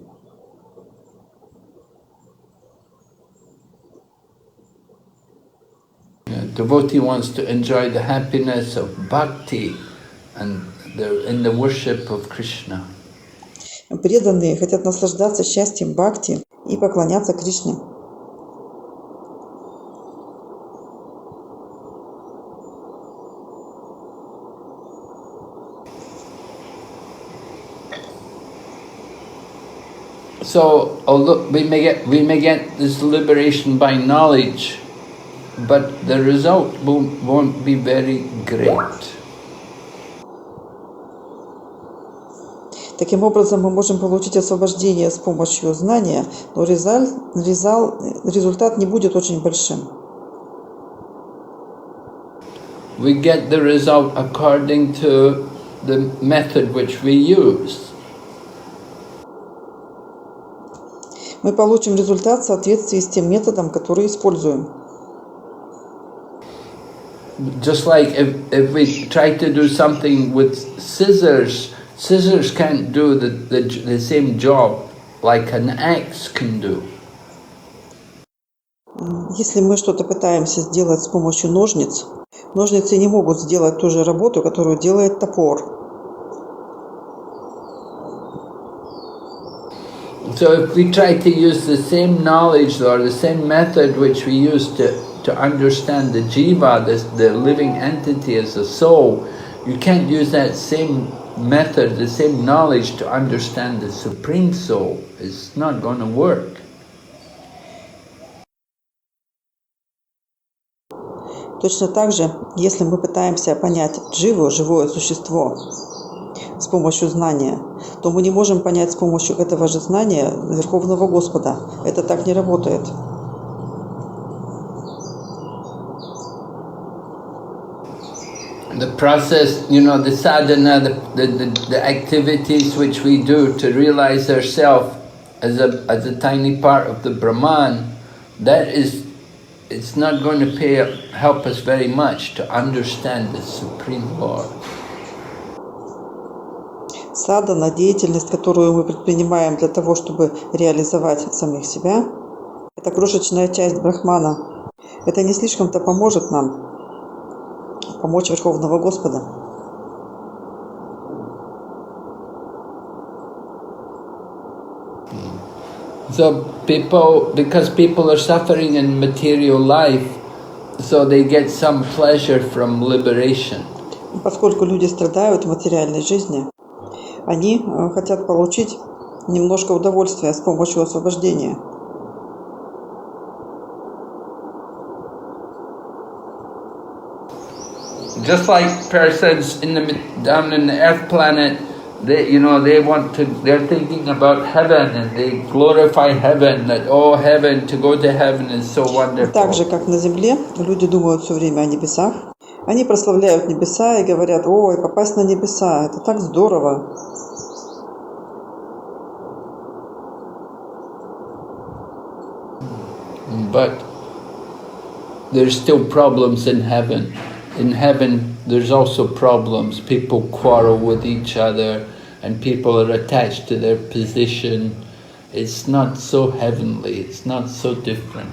Devotee wants to enjoy the happiness of bhakti and in the worship of Krishna.
Преданные хотят наслаждаться счастьем бхакти и поклоняться Кришне.
So, although we may get this liberation by knowledge, but the result won't be very great.
Таким образом, мы можем получить освобождение с помощью знания, но результат не будет очень большим.
We get the result according to the method which we use.
Мы получим результат в соответствии с тем методом, который используем.
Just like if we try to do something with scissors can't do the same job like an axe can do.
Если мы что-то пытаемся сделать с помощью ножниц, ножницы не могут сделать ту же работу, которую делает топор.
So if we try to use the same knowledge or the same method which we use to understand the jiva, the living entity as a soul, you can't use that same method, the same knowledge to understand the Supreme Soul. It's not going to work.
Точно так же, если мы пытаемся понять дживу, живое существо, с помощью знания, то мы не можем понять с помощью этого же знания Верховного Господа. Это так не работает.
The process, the sadhana, the activities which we do to realize ourselves as a tiny part of the Brahman, it's not going to help us very much to understand the Supreme Lord.
Садхана, деятельность, которую мы предпринимаем для того, чтобы реализовать самих себя, это крошечная часть Брахмана. Это не слишком-то поможет нам помочь Верховного Господа.
So because people are suffering in material life, so they get some pleasure from liberation.
Поскольку люди страдают в материальной жизни, они хотят получить немножко удовольствия с помощью освобождения.
Just like persons down in the earth planet, they're thinking about heaven and they glorify heaven, that oh, heaven, to go to heaven is so wonderful.
Так же, как на земле, люди думают все время о небесах. Они прославляют небеса и говорят: ой, попасть на небеса, это так здорово.
But there's still problems in heaven. In heaven, there's also problems. People quarrel with each other and people are attached to their position. It's not so heavenly, it's not so different.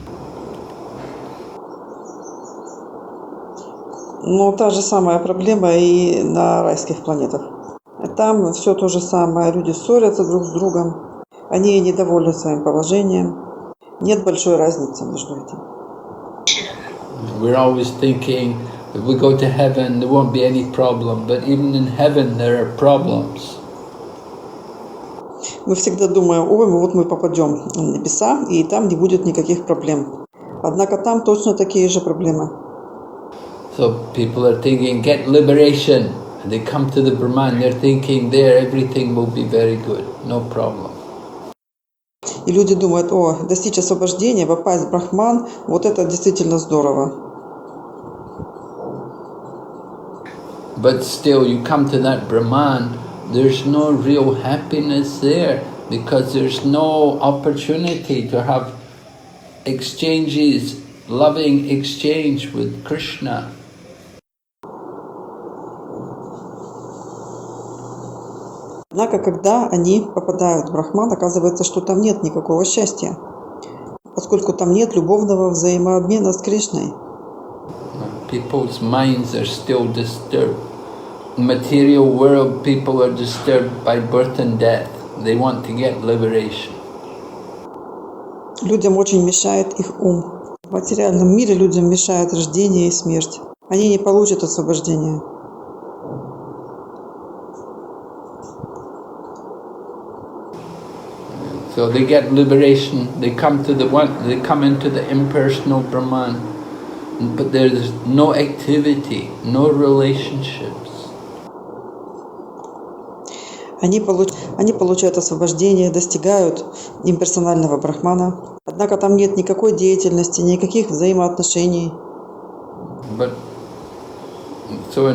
Но та же самая проблема и на райских планетах. Там все то же самое. Люди ссорятся друг с другом. Они недовольны своим положением. Нет большой разницы между этим.
We're always thinking, if we go to heaven, there won't be any problem. But even in heaven, there are problems.
Мы всегда думаем: ой, вот мы попадем в небеса, и там не будет никаких проблем. Однако там точно такие же проблемы.
So people are thinking, get liberation. And they come to the Brahman, they're thinking there everything will be very good, no problem.
И люди думают: о, достичь освобождения, попасть в Брахман, вот это действительно здорово.
But still, you come to that Brahman, there's no real happiness there because there's no opportunity to have exchanges, loving exchange with Krishna.
Однако, когда они попадают в Брахман, оказывается, что там нет никакого счастья, поскольку там нет любовного взаимообмена с Кришной.
People's minds are still disturbed. In the material world, people are disturbed by birth and death. They want to get liberation.
Людям очень мешает их ум. В материальном мире людям мешает рождение и смерть. Они не получат освобождения.
So they get liberation. They come into the impersonal Brahman, but there's no activity, no relationships.
Они получают освобождение, достигают имперсонального Брахмана. Однако там нет никакой деятельности, никаких взаимоотношений.
But so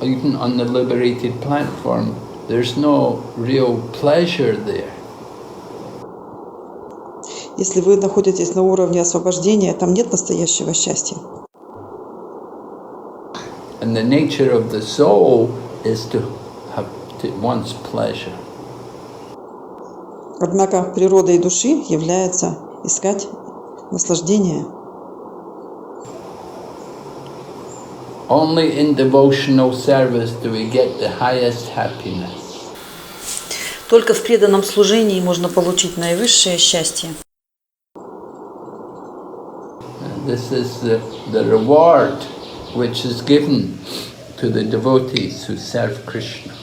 even on the liberated platform, there's no real pleasure there.
Если вы находитесь на уровне освобождения, там нет настоящего счастья.
And the nature of the soul is to wants pleasure.
Однако природой души является искать наслаждение.
Only in devotional service do we get the highest happiness.
Только в преданном служении можно получить наивысшее счастье.
This is the reward which is given to the devotees who serve Krishna.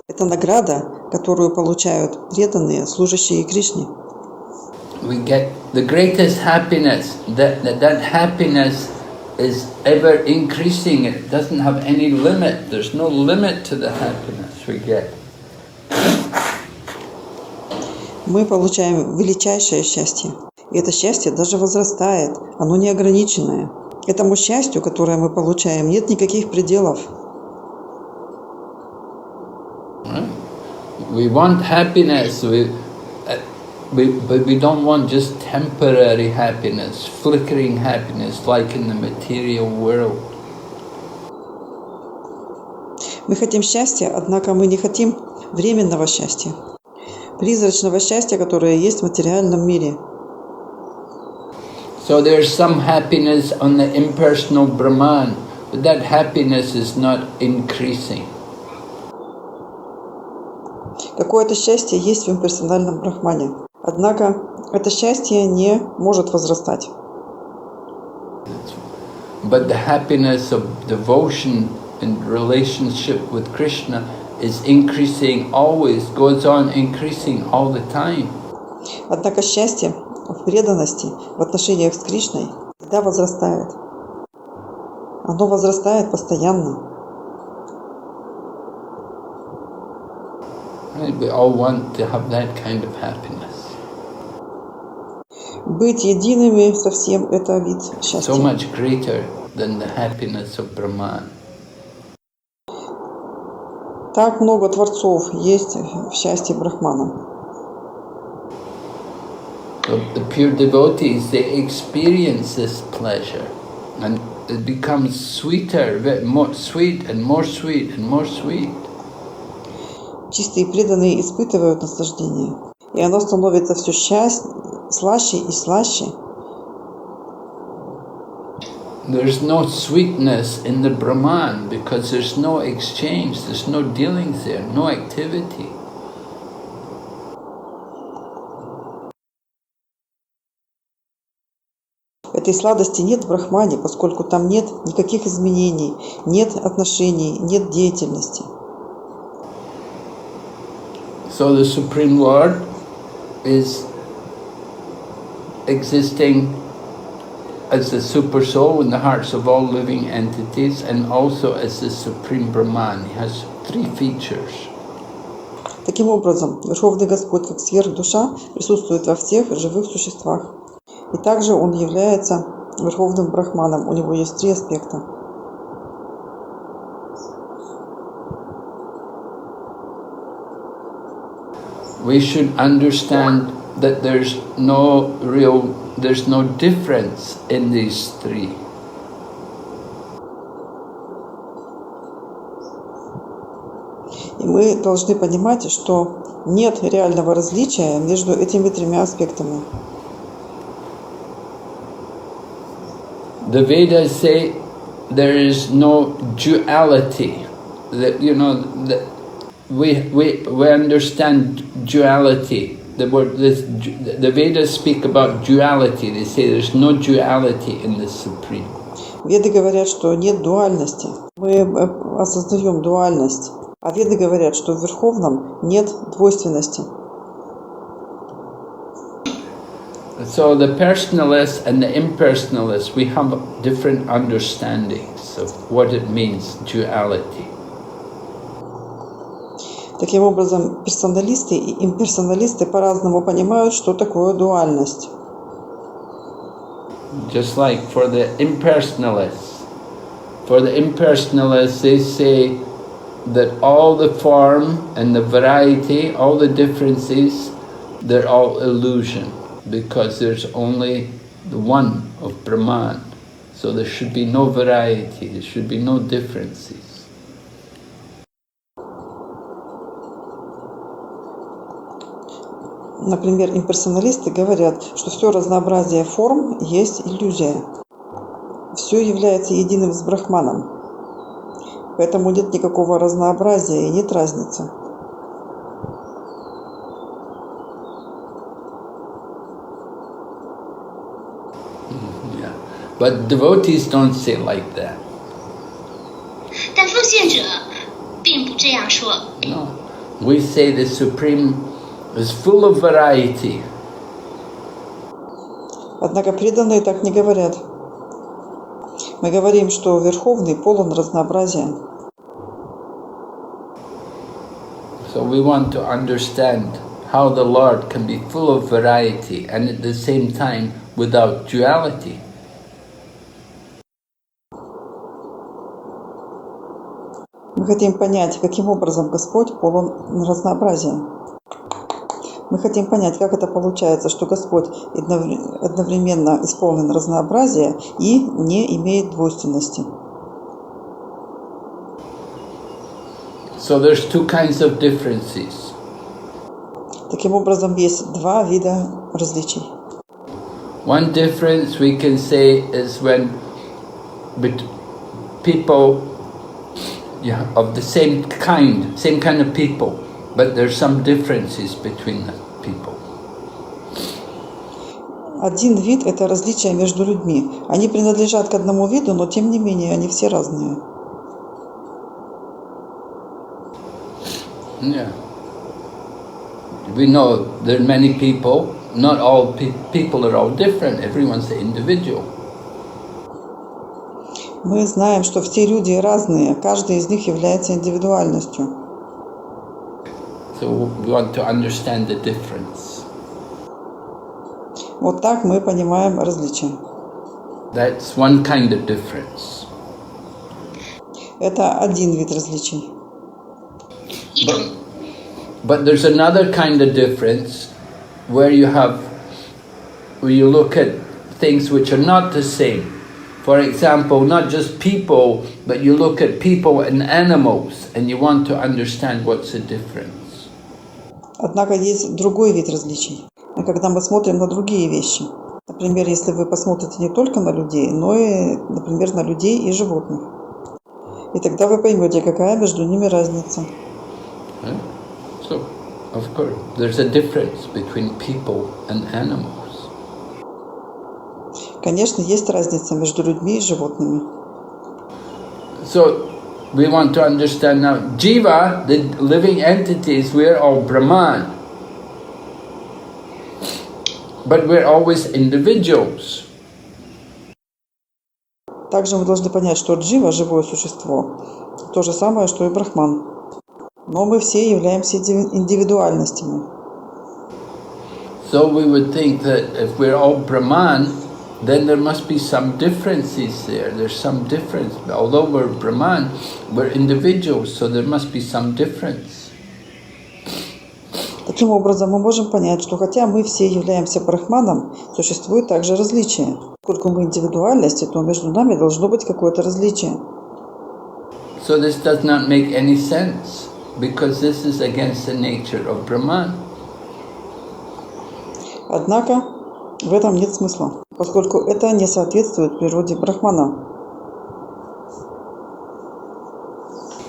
Это награда, которую получают преданные, служащие Кришне.
We get the greatest happiness. That happiness is ever increasing. It doesn't have any limit. There's no limit to the happiness we get.
Мы получаем величайшее счастье. И это счастье даже возрастает. Оно неограниченное. Этому счастью, которое мы получаем, нет никаких пределов.
We want happiness, but we don't want just temporary happiness, flickering happiness like in the material world.
Мы хотим счастья, однако мы не хотим временного счастья, призрачного счастья, которое есть в материальном мире.
So there's some happiness on the impersonal Brahman, but that happiness is not increasing.
Такое-то счастье есть в имперсональном брахмане. Однако это счастье не может возрастать.
But the happiness of devotion and relationship with Krishna is increasing always, goes on increasing all the time.
Однако счастье в преданности, в отношениях с Кришной всегда возрастает. Оно возрастает постоянно.
We all want to have that kind of happiness.
Быть едиными со всем – это вид счастья.
So much greater than the happiness of Brahman.
Так много творцов есть в счастье Брахмана.
So the pure devotees, they experience this pleasure, and it becomes sweeter, more sweet and more sweet and more sweet.
Чистые преданные испытывают наслаждение, и оно становится все слаще и слаще.
There's no sweetness in the Brahman because there's no exchange, there's no dealings there, no activity.
Этой сладости нет в Брахмане, поскольку там нет никаких изменений, нет отношений, нет деятельности.
So the Supreme Lord is existing as the Super Soul in the hearts of all living entities, and also as the Supreme Brahman. He has three features.
Таким образом, Верховный Господь, как сверхдуша, присутствует во всех живых существах. И также Он является Верховным Брахманом. У Него есть три аспекта.
We should understand that there's no difference in these three.
И мы должны понимать, что нет реального различия между этими тремя аспектами.
The Vedas say there is no duality. That we understand duality. The Vedas speak about duality. They say there's no duality in the Supreme.
Веды говорят, что нет дуальности. Мы осознаем дуальность. А Веды говорят, что в Верховном нет двойственности.
So the personalists and the impersonalists, we have different understandings of what it means, duality.
Таким образом, персоналисты и имперсоналисты по-разному понимают, что такое дуальность.
Just like for the impersonalists, they say that all the form and the variety, all the differences, they're all illusion, because there's only the one of Brahman. So there should be no variety, there should be no differences.
Например, имперсоналисты говорят, что все разнообразие форм есть иллюзия. Все является единым с Брахманом. Поэтому нет никакого разнообразия и нет разницы.
Yeah. But devotees don't say like that.
但奉献者并不这样说。
No. We say the Supreme is full of variety.
Однако преданные так не говорят. Мы говорим, что Верховный полон разнообразия.
So we want to understand how the Lord can be full of variety and at the same time without duality.
Мы хотим понять, каким образом Господь полон разнообразия. Мы хотим понять, как это получается, что Господь одновременно исполнен разнообразия и не имеет двойственности.
So there's two kinds of differences.
Таким образом, есть два вида различий.
One difference we can say is when people of the same kind of people, but there's some differences between the people.
Один вид – это различия между людьми. Они принадлежат к одному виду, но тем не менее они все разные.
Yeah. We know there are many people. Not all people are all different. Everyone's an individual.
Мы знаем, что все люди разные, каждый из них является индивидуальностью.
So we want to understand the difference.
Вот так мы понимаем различия.
That's one kind of difference.
Это один вид различий.
But there's another kind of difference where you look at things which are not the same. For example, not just people, but you look at people and animals and you want to understand what's the difference.
Однако есть другой вид различий, когда мы смотрим на другие вещи. Например, если вы посмотрите не только на людей, но и, например, на людей и животных. И тогда вы поймете, какая между ними разница.
So, of course, there's a difference between people and animals.
Конечно, есть разница между людьми и животными.
So, we want to understand now, Jiva, the living entities, we're all Brahman. But we're always individuals.
Также мы должны понять, что джива – живое существо, то же самое, что и брахман. Но мы все являемся индивидуальностями.
So we would think that if we're all Brahman, then there must be some differences there. There's some difference. Although we're Brahman, we're individuals, so there must be some difference.
Таким образом, мы можем понять, что хотя мы все являемся брахманом, существует также различие. Поскольку мы индивидуальности, то между нами должно быть какое-то различие.
So this does not make any sense, because this is against the nature of Brahman.
Однако в этом нет смысла, поскольку это не соответствует природе брахмана.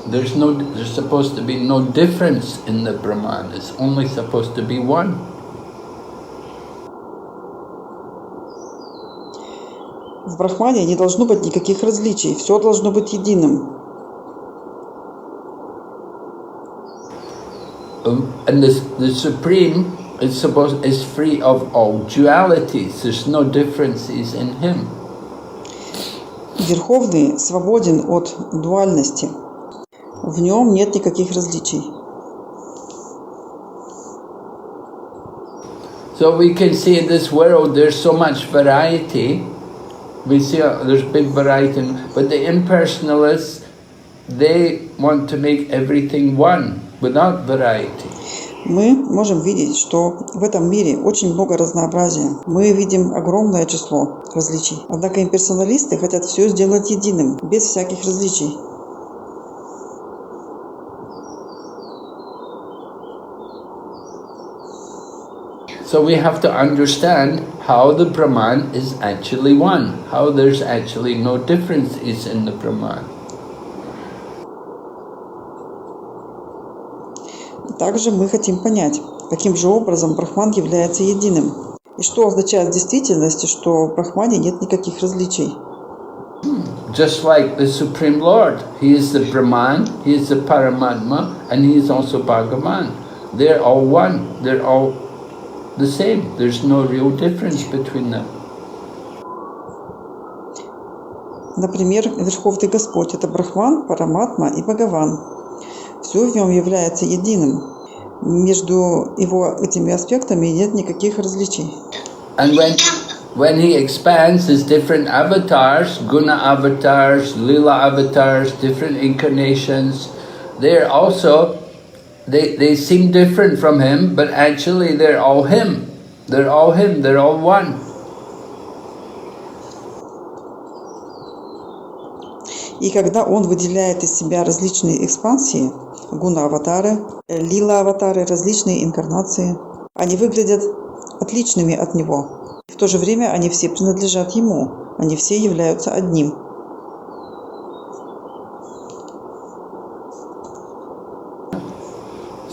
There's supposed to be no difference in the Brahman. It's only supposed to be one.
В брахмане не должно быть никаких различий, все должно быть единым.
And the Supreme is free of all dualities. There's no differences in him.
Верховный свободен от дуальности. В нем нет никаких различий.
So we can see in this world there's so much variety. We see there's big variety, but the impersonalists, they want to make everything one without variety.
Мы можем видеть, что в этом мире очень много разнообразия. Мы видим огромное число различий. Однако имперсоналисты хотят все сделать единым, без всяких различий.
So we have to understand how the Brahman is actually one, how there's actually no differences in the Brahman.
Также мы хотим понять, каким же образом брахман является единым. И что означает в действительности, что в брахмане нет никаких различий.
Just like the Supreme Lord, He is the Brahman, He is the Paramatma, and He is also Bhagavan. They're all one, they're all the same. There's no real difference between them.
Например, Верховный Господь – это Брахман, Параматма и Бхагаван. Все в нем является единым. Между его этими аспектами нет никаких различий.
And when He expands His different avatars, guna avatars, lila avatars, different incarnations, they're also They seem different from Him, but actually they're all Him. They're all Him, they're all one.
И когда Он выделяет из себя различные экспансии, гуна-аватары, лила-аватары, различные инкарнации, они выглядят отличными от Него. В то же время они все принадлежат Ему, они все являются одним.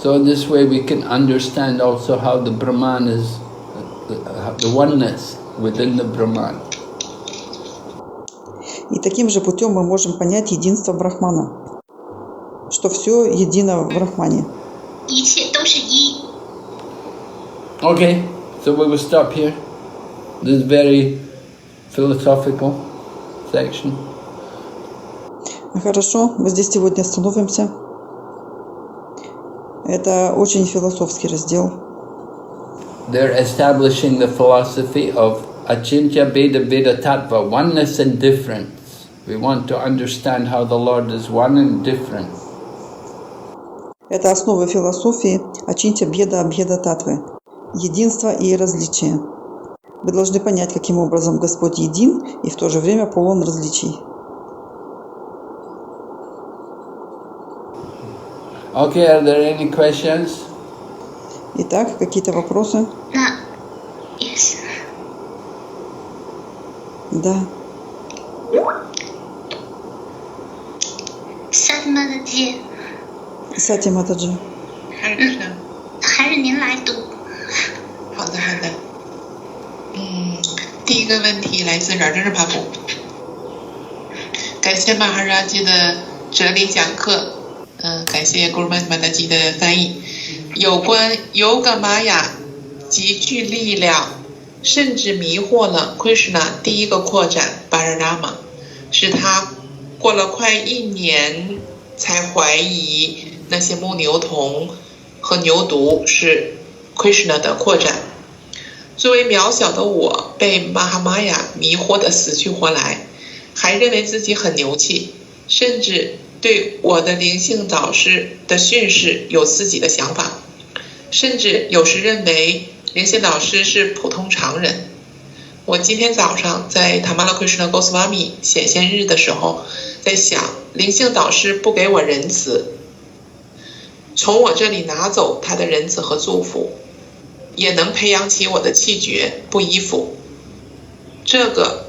So in this way we can understand also how the Brahman is, the oneness within the Brahman.
И таким же путем мы можем понять единство Брахмана, что все едино в Брахмане.
一切都是一。
Okay, so we will stop here. This is very philosophical section.
Хорошо, мы здесь сегодня остановимся. Это очень философский раздел.
They're establishing the philosophy of Achintya Veda Veda Tattva, oneness and difference. We want to understand how the Lord is one and different.
Это основа философии Ачинтя Беда Абхеда Татвы. Единство и различие. Вы должны понять, каким образом Господь един и в то же время полон различий.
Okay, are there any questions?
Итак, какие-то вопросы?
那 yes，
Да.
萨提玛的姐，
Сати Матаджи.
还是您来读。
好的，好的。第一个问题来自忍者帕普，感谢马哈拉吉的哲理讲课，感谢古鲁曼马达吉的翻译。有关尤嘎玛雅极具力量，甚至迷惑了 Krishna 第一个扩展巴拉拉玛，使他过了快1年才怀疑那些牧牛童和牛犊是 Krishna 的扩展。作为渺小的我，被玛哈玛雅迷惑得死去活来，还认为自己很牛气，甚至对我的灵性导师的训示有自己的想法，甚至有时认为灵性导师是普通常人。我今天早上在塔玛拉奎什纳 Goswami 显现日的时候，在想灵性导师不给我仁慈，从我这里拿走他的仁慈和祝福，也能培养起我的气绝不依附。这个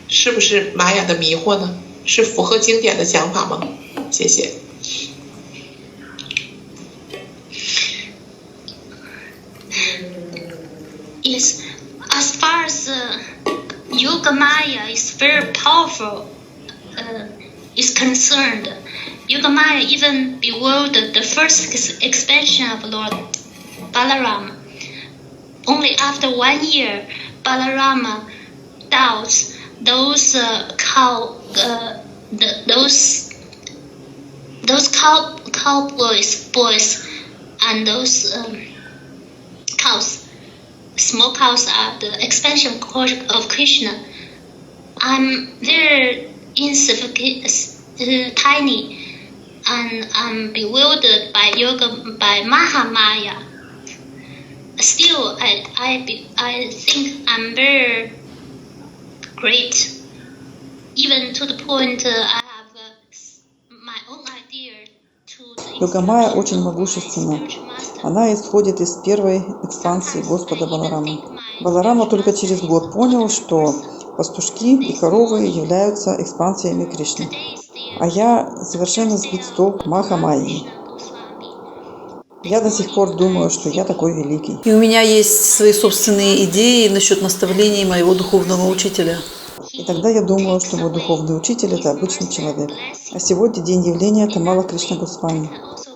是不是玛雅的迷惑呢？是符合经典的想法吗？谢谢。
Yes, as far as Yoga Maya is very powerful, is concerned, Yoga Maya even bewildered the first expansion of Lord Balarama. Only after 1 year, Balarama doubts those boys and those cows. Small cows are the expansion of Krishna. I'm very insignificant, tiny, and I'm bewildered by Mahamaya. Still, I think I'm very great, even to the point I have my own idea to the
Йога-майя очень могущественна. Она исходит из первой экспансии Господа Баларама. Баларама только через год понял, что пастушки и коровы являются экспансиями Кришны. А я совершенно сбит с толку Маха-майи. Я до сих пор думаю, что я такой великий.
И у меня есть свои собственные идеи насчет наставлений моего духовного учителя.
И тогда я думаю, что мой духовный учитель – это обычный человек. А сегодня день явления Тамала Кришна Госвами.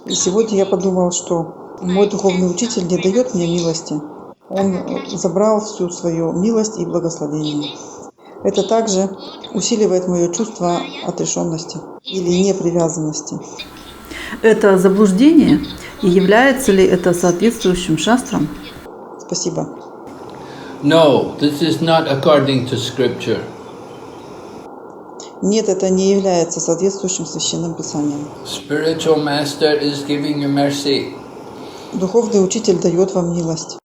И сегодня я подумал, что мой духовный учитель не дает мне милости. Он забрал всю свою милость и благословение. Это также усиливает мое чувство отрешенности или непривязанности.
Это заблуждение? И является ли это соответствующим шастрам?
Спасибо.
No, this is not according to scripture.
Нет, это не является соответствующим священным писанием.
Spiritual master is giving you mercy.
Духовный учитель дает вам милость.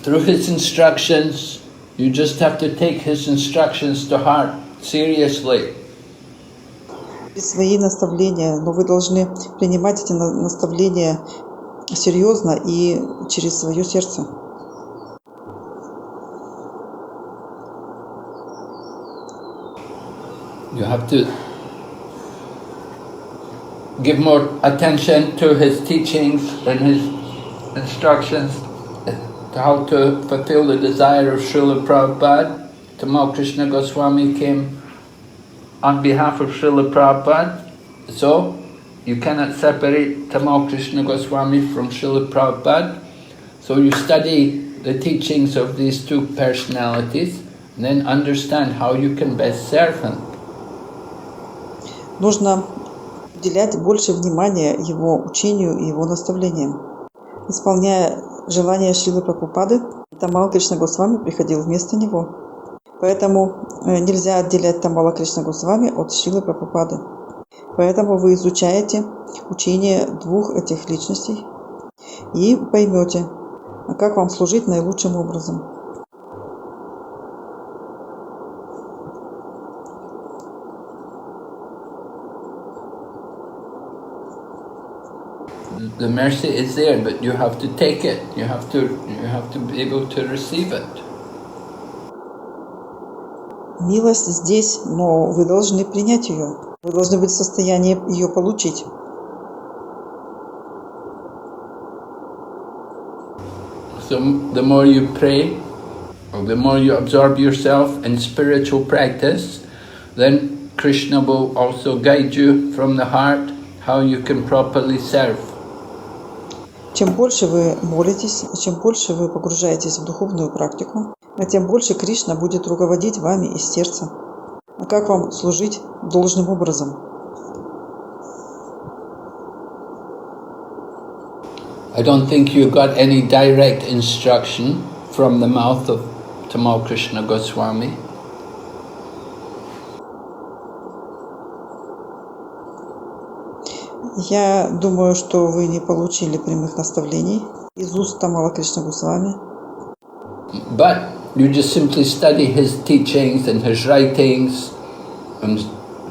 Through his instructions, you just have to take his instructions to heart seriously.
Свои наставления, но вы должны принимать эти наставления серьезно и через свое сердце.
You have to give more attention to his teachings and his instructions to how to fulfill the desire of Srila Prabhupada. Tamal Krishna Goswami came on behalf of Srila Prabhupada. So, you cannot separate Tamal Krishna Goswami from Srila Prabhupada. So you study the teachings of these two personalities and then understand how you can best serve him.
Нужно уделять больше внимания его учению и его наставлениям. Исполняя желания Шрилы Прабхупады, Тамал Кришна Госвами приходил вместо него. Поэтому нельзя отделять Тамала Кришна Госвами от Шрилы Прабхупады. Поэтому вы изучаете учение двух этих личностей и поймете, как вам служить наилучшим образом.
The mercy is there, but you have to take it. You have to be able to receive it.
Милость здесь, но вы должны принять ее. Вы должны быть в состоянии ее получить.
So the more you pray, or the more you absorb yourself in spiritual practice, then Krishna will also guide you from the heart how you can properly serve.
Чем больше вы молитесь, чем больше вы погружаетесь в духовную практику, тем больше Кришна будет руководить вами из сердца. А как вам служить должным образом?
I don't think you got any direct instruction from the mouth of Tamal Krishna Goswami.
Я думаю, что вы не получили прямых наставлений из уст Тамала Кришна Госвами.
But you just simply study his teachings and his writings, and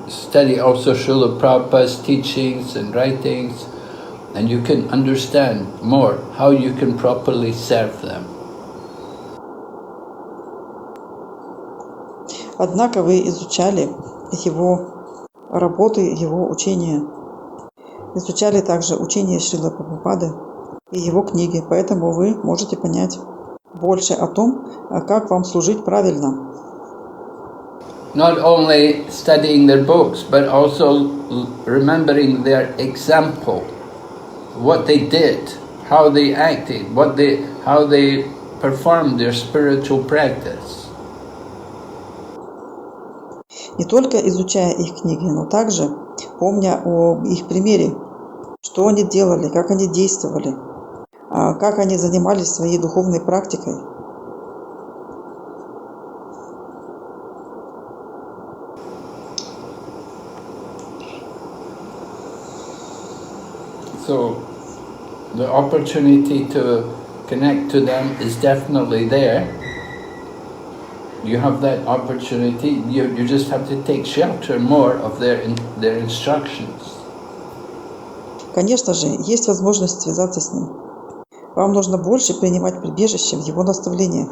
study also Srila Prabhupada's teachings and writings, and you can understand more how you can properly serve them.
Однако вы изучали его работы, его учения. Изучали также учение Шрилы Прабхупады и его книги, поэтому вы можете понять больше о том, как вам служить правильно.
Not only studying their books, but also remembering their example, what they did, how they acted, how they performed their spiritual practice.
Не только изучая их книги, но также помня о их примере, что они делали, как они действовали, как они занимались своей духовной практикой.
So the opportunity to connect to them is definitely there. You have that opportunity. You just have to take shelter more of their instructions.
Конечно же, есть возможность связаться с ним. Вам нужно больше принимать прибежище в его наставлениях.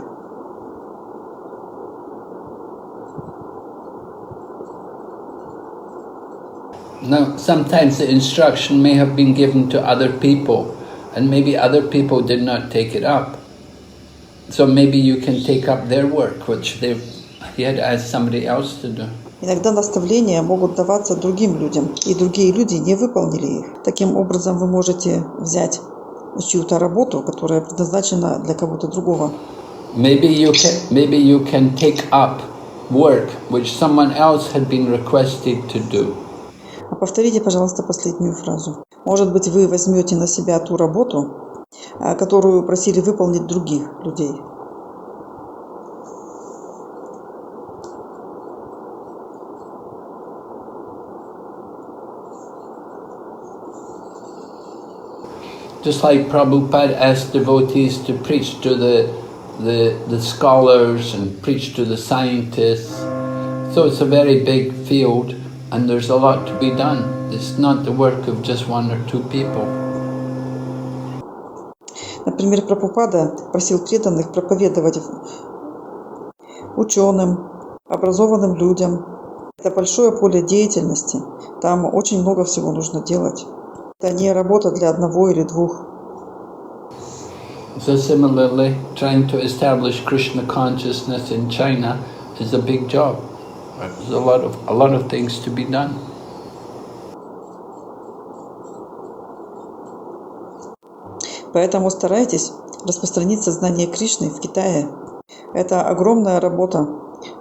Now, sometimes the instruction may have been given to other people, and maybe other people did not take it up. So maybe you can take up their work, which he had asked somebody else to do.
Иногда наставления могут даваться другим людям, и другие люди не выполнили их. Таким образом, вы можете взять чью-то работу, которая предназначена для кого-то другого.
Maybe you can take up work which someone else had been requested to do.
А повторите, пожалуйста, последнюю фразу. Может быть, вы возьмете на себя ту работу, которую просили выполнить других людей.
Just like Prabhupada asked devotees to preach to the scholars and preach to the scientists. So it's a very big field and there's a lot to be done. It's not the work of just one or two people.
Например, Прабхупада просил преданных проповедовать ученым, образованным людям. Это большое поле деятельности, Там очень много всего нужно делать. Это не работа для одного или двух.
So similarly, trying to establish Krishna consciousness in China is a big job. There's a lot of things to be done.
Поэтому старайтесь распространить сознание Кришны в Китае. Это огромная работа.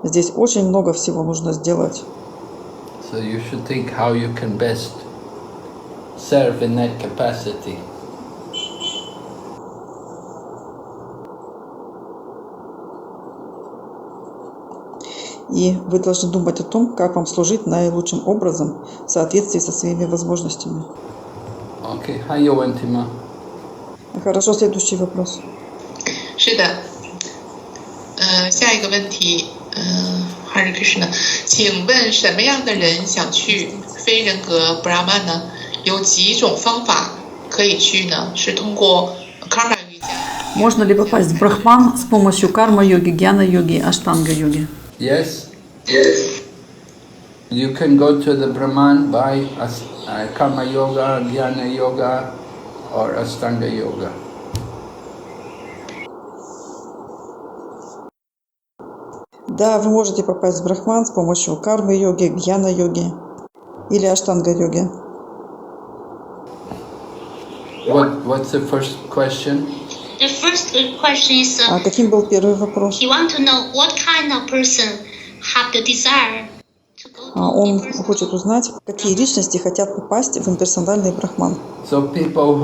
Здесь очень много всего нужно сделать.
So you should think how you can best serve in that capacity.
И вы должны думать о том, как вам служить наилучшим образом в соответствии со своими возможностями.
Okay, Hayawantima.
Хорошо, следующий вопрос.
是的，下一个问题，Hare Krishna，请问什么样的人想去非人格 Brahman 呢？有几种方法可以去呢？是通过 Karma 瑜伽。
Можно ли попасть в брахман с помощью карма-йоги, гьяна-йоги, аштанга-йоги?
Yes. You can go to the Brahman by Karma Yoga, Jnana Yoga, or Ashtanga Yoga.
Да, вы можете попасть в брахман с помощью кармы-йоги, гьяна-йоги или аштанга-йоги.
What's the first question?
The first question is,
А каким был первый вопрос?
he want to know what kind of person have the desire to go to
Он
impersonal.
хочет узнать, какие личности хотят попасть в имперсональный брахман.
So people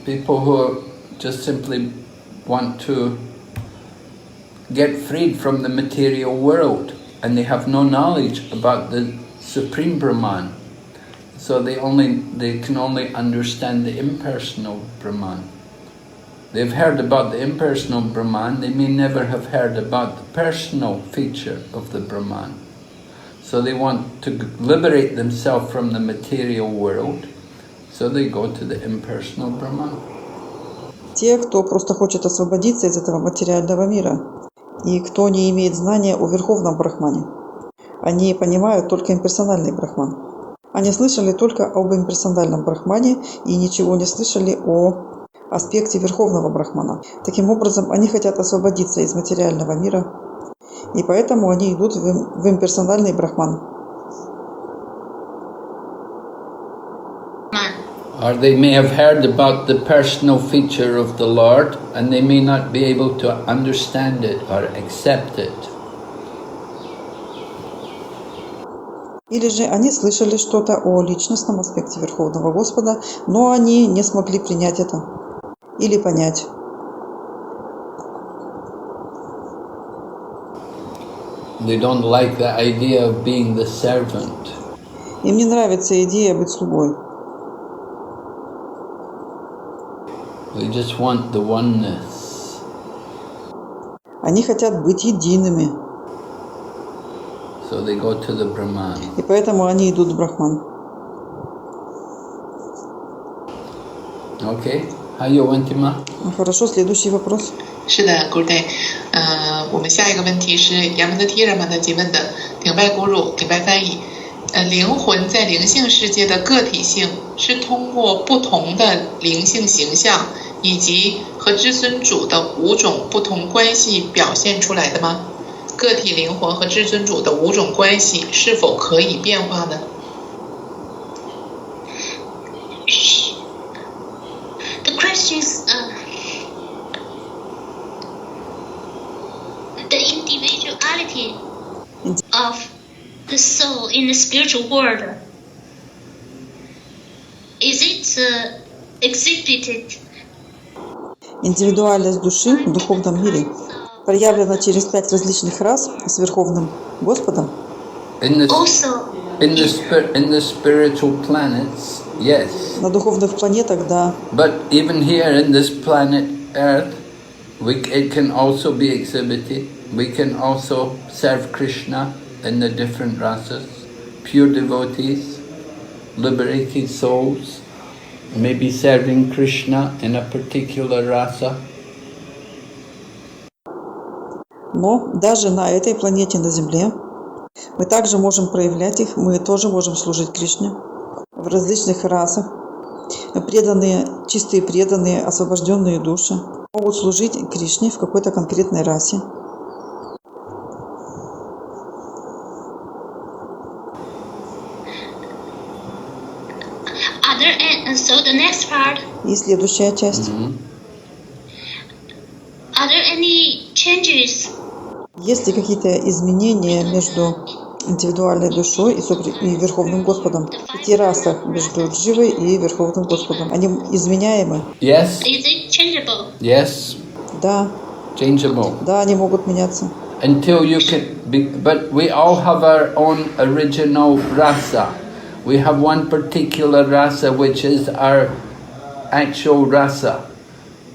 who just simply want to get freed from the material world and they have no knowledge about the Supreme Brahman. So they can only understand the impersonal Brahman. They've heard about the impersonal Brahman, they may never have heard about the personal feature of the Brahman. So they want to liberate themselves from the material world, so they go to the impersonal Brahman.
Те, кто просто хочет освободиться из этого материального мира, и кто не имеет знания о верховном брахмане. Они понимают только имперсональный брахман. Они слышали только об имперсональном брахмане и ничего не слышали о аспекте верховного брахмана. Таким образом, они хотят освободиться из материального мира, и поэтому они идут в имперсональный брахман.
Or they may have heard about the personal feature of the Lord and they may not be able to understand it or accept it.
Или же они слышали что-то о личностном аспекте Верховного Господа, но они не смогли принять это или понять.
They don't like the idea of being the servant.
Им не нравится идея быть слугой.
They just want the oneness.
Они хотят быть едиными,
So they go to the Brahman.
и поэтому они идут в брахман.
Okay, Hayawantima.
Хорошо, следующий вопрос.
是的 ，Good day。我们下一个问题是 Yamanatiraman 提问的，顶拜咕噜，顶拜翻译。灵魂在灵性世界的个体性是通过不同的灵性形象以及和至尊主的5种不同关系表现出来的吗？个体灵魂和至尊主的5种关系是否可以变化呢？
The question is, the individuality of the soul in the spiritual world, is it exhibited?
Индивидуальность души в духовном мире проявлена через 5 различных рас с Верховным Господом.
Also,
In the spiritual planets, yes.
На духовных планетах, да.
But even here in this planet Earth, it can also be exhibited. We can also serve Krishna in the different rasas. Pure devotees, liberated souls, maybe serving Krishna in a particular rasa.
Но даже на этой планете, на Земле, Мы также можем проявлять их, мы тоже можем служить Кришне в различных расах. Преданные, чистые преданные, освобожденные души могут служить Кришне в какой-то конкретной расе.
So the next part.
И следующая часть.
Are there any changes?
Есть ли какие-то изменения между индивидуальной душой и Верховным Господом? Эти расы между Дживой и Верховным Господом, они изменяемы?
Yes.
Is it changeable?
Yes.
Да.
Changeable.
Да, они могут меняться.
Until you can be, but we all have our own original rasa. We have one particular rasa which is our actual rasa.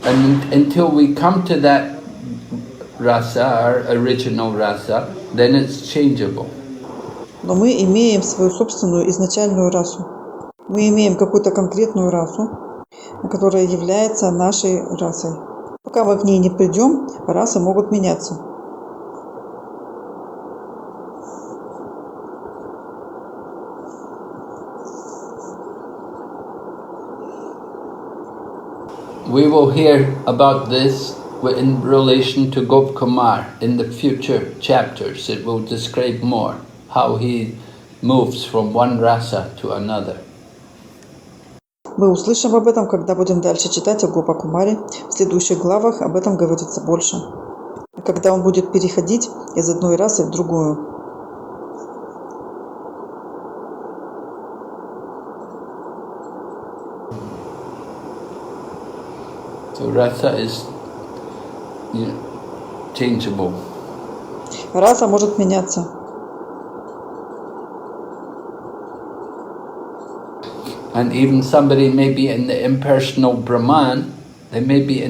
And until we come to that rasa, our original rasa, then it's changeable.
Но мы имеем свою собственную изначальную расу. Мы имеем какую-то конкретную расу, которая является нашей расой. Пока мы к ней не придем, расы могут меняться.
We will hear about this in relation to Gopkumar in the future chapters. It will describe more how he moves from one rasa to another.
Мы услышим об этом, когда будем дальше читать о Гопа-Кумаре. В следующих главах об этом говорится больше. Когда он будет переходить из одной расы в другую.
So rasa is changeable.
Раса может меняться.
And even somebody may be in the impersonal Brahman, they may be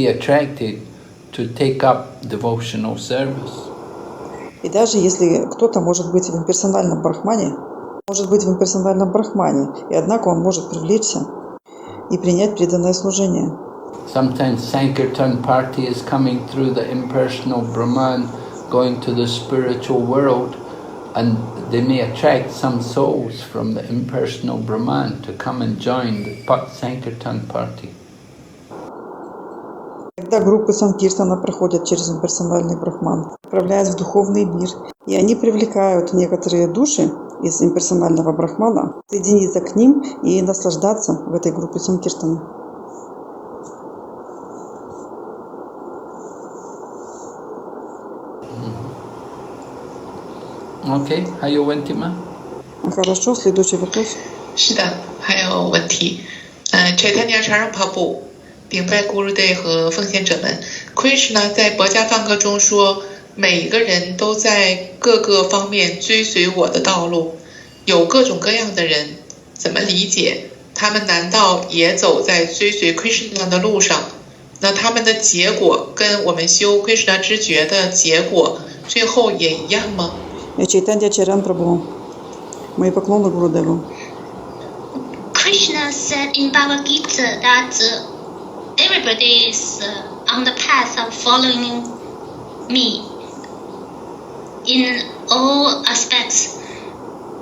attracted to take up devotional service.
И даже если кто-то может быть в имперсональном брахмане, и однако он может привлечься и принять преданное служение.
Sometimes Sankirtan party is coming through the impersonal Brahman, going to the spiritual world, and they may attract some souls from the impersonal Brahman to come and join the Sankirtan party.
Когда группы Санкиртана проходят через имперсональный брахман, отправляясь в духовный мир, и они привлекают некоторые души из имперсонального брахмана, соединиться к ним и наслаждаться в этой группе Санкиртана.
Okay, Hayovantima?
Хорошо, следующий вопрос.
是的，还有问题。Chaitanya Charampapu 顶拜 Gurudev 和奉献者们 ，Krishna 在薄伽梵歌中说，每一个人都在各个方面追随我的道路，有各种各样的人，怎么理解？他们难道也走在追随 Krishna 的路上？那他们的结果跟我们修 Krishna 知觉的结果最后也一样吗？
Чайтанья Чаран Прабху. Мои поклоны Гурудеву.
Krishna said in Bhagavad Gita that everybody is on the path of following me in all aspects.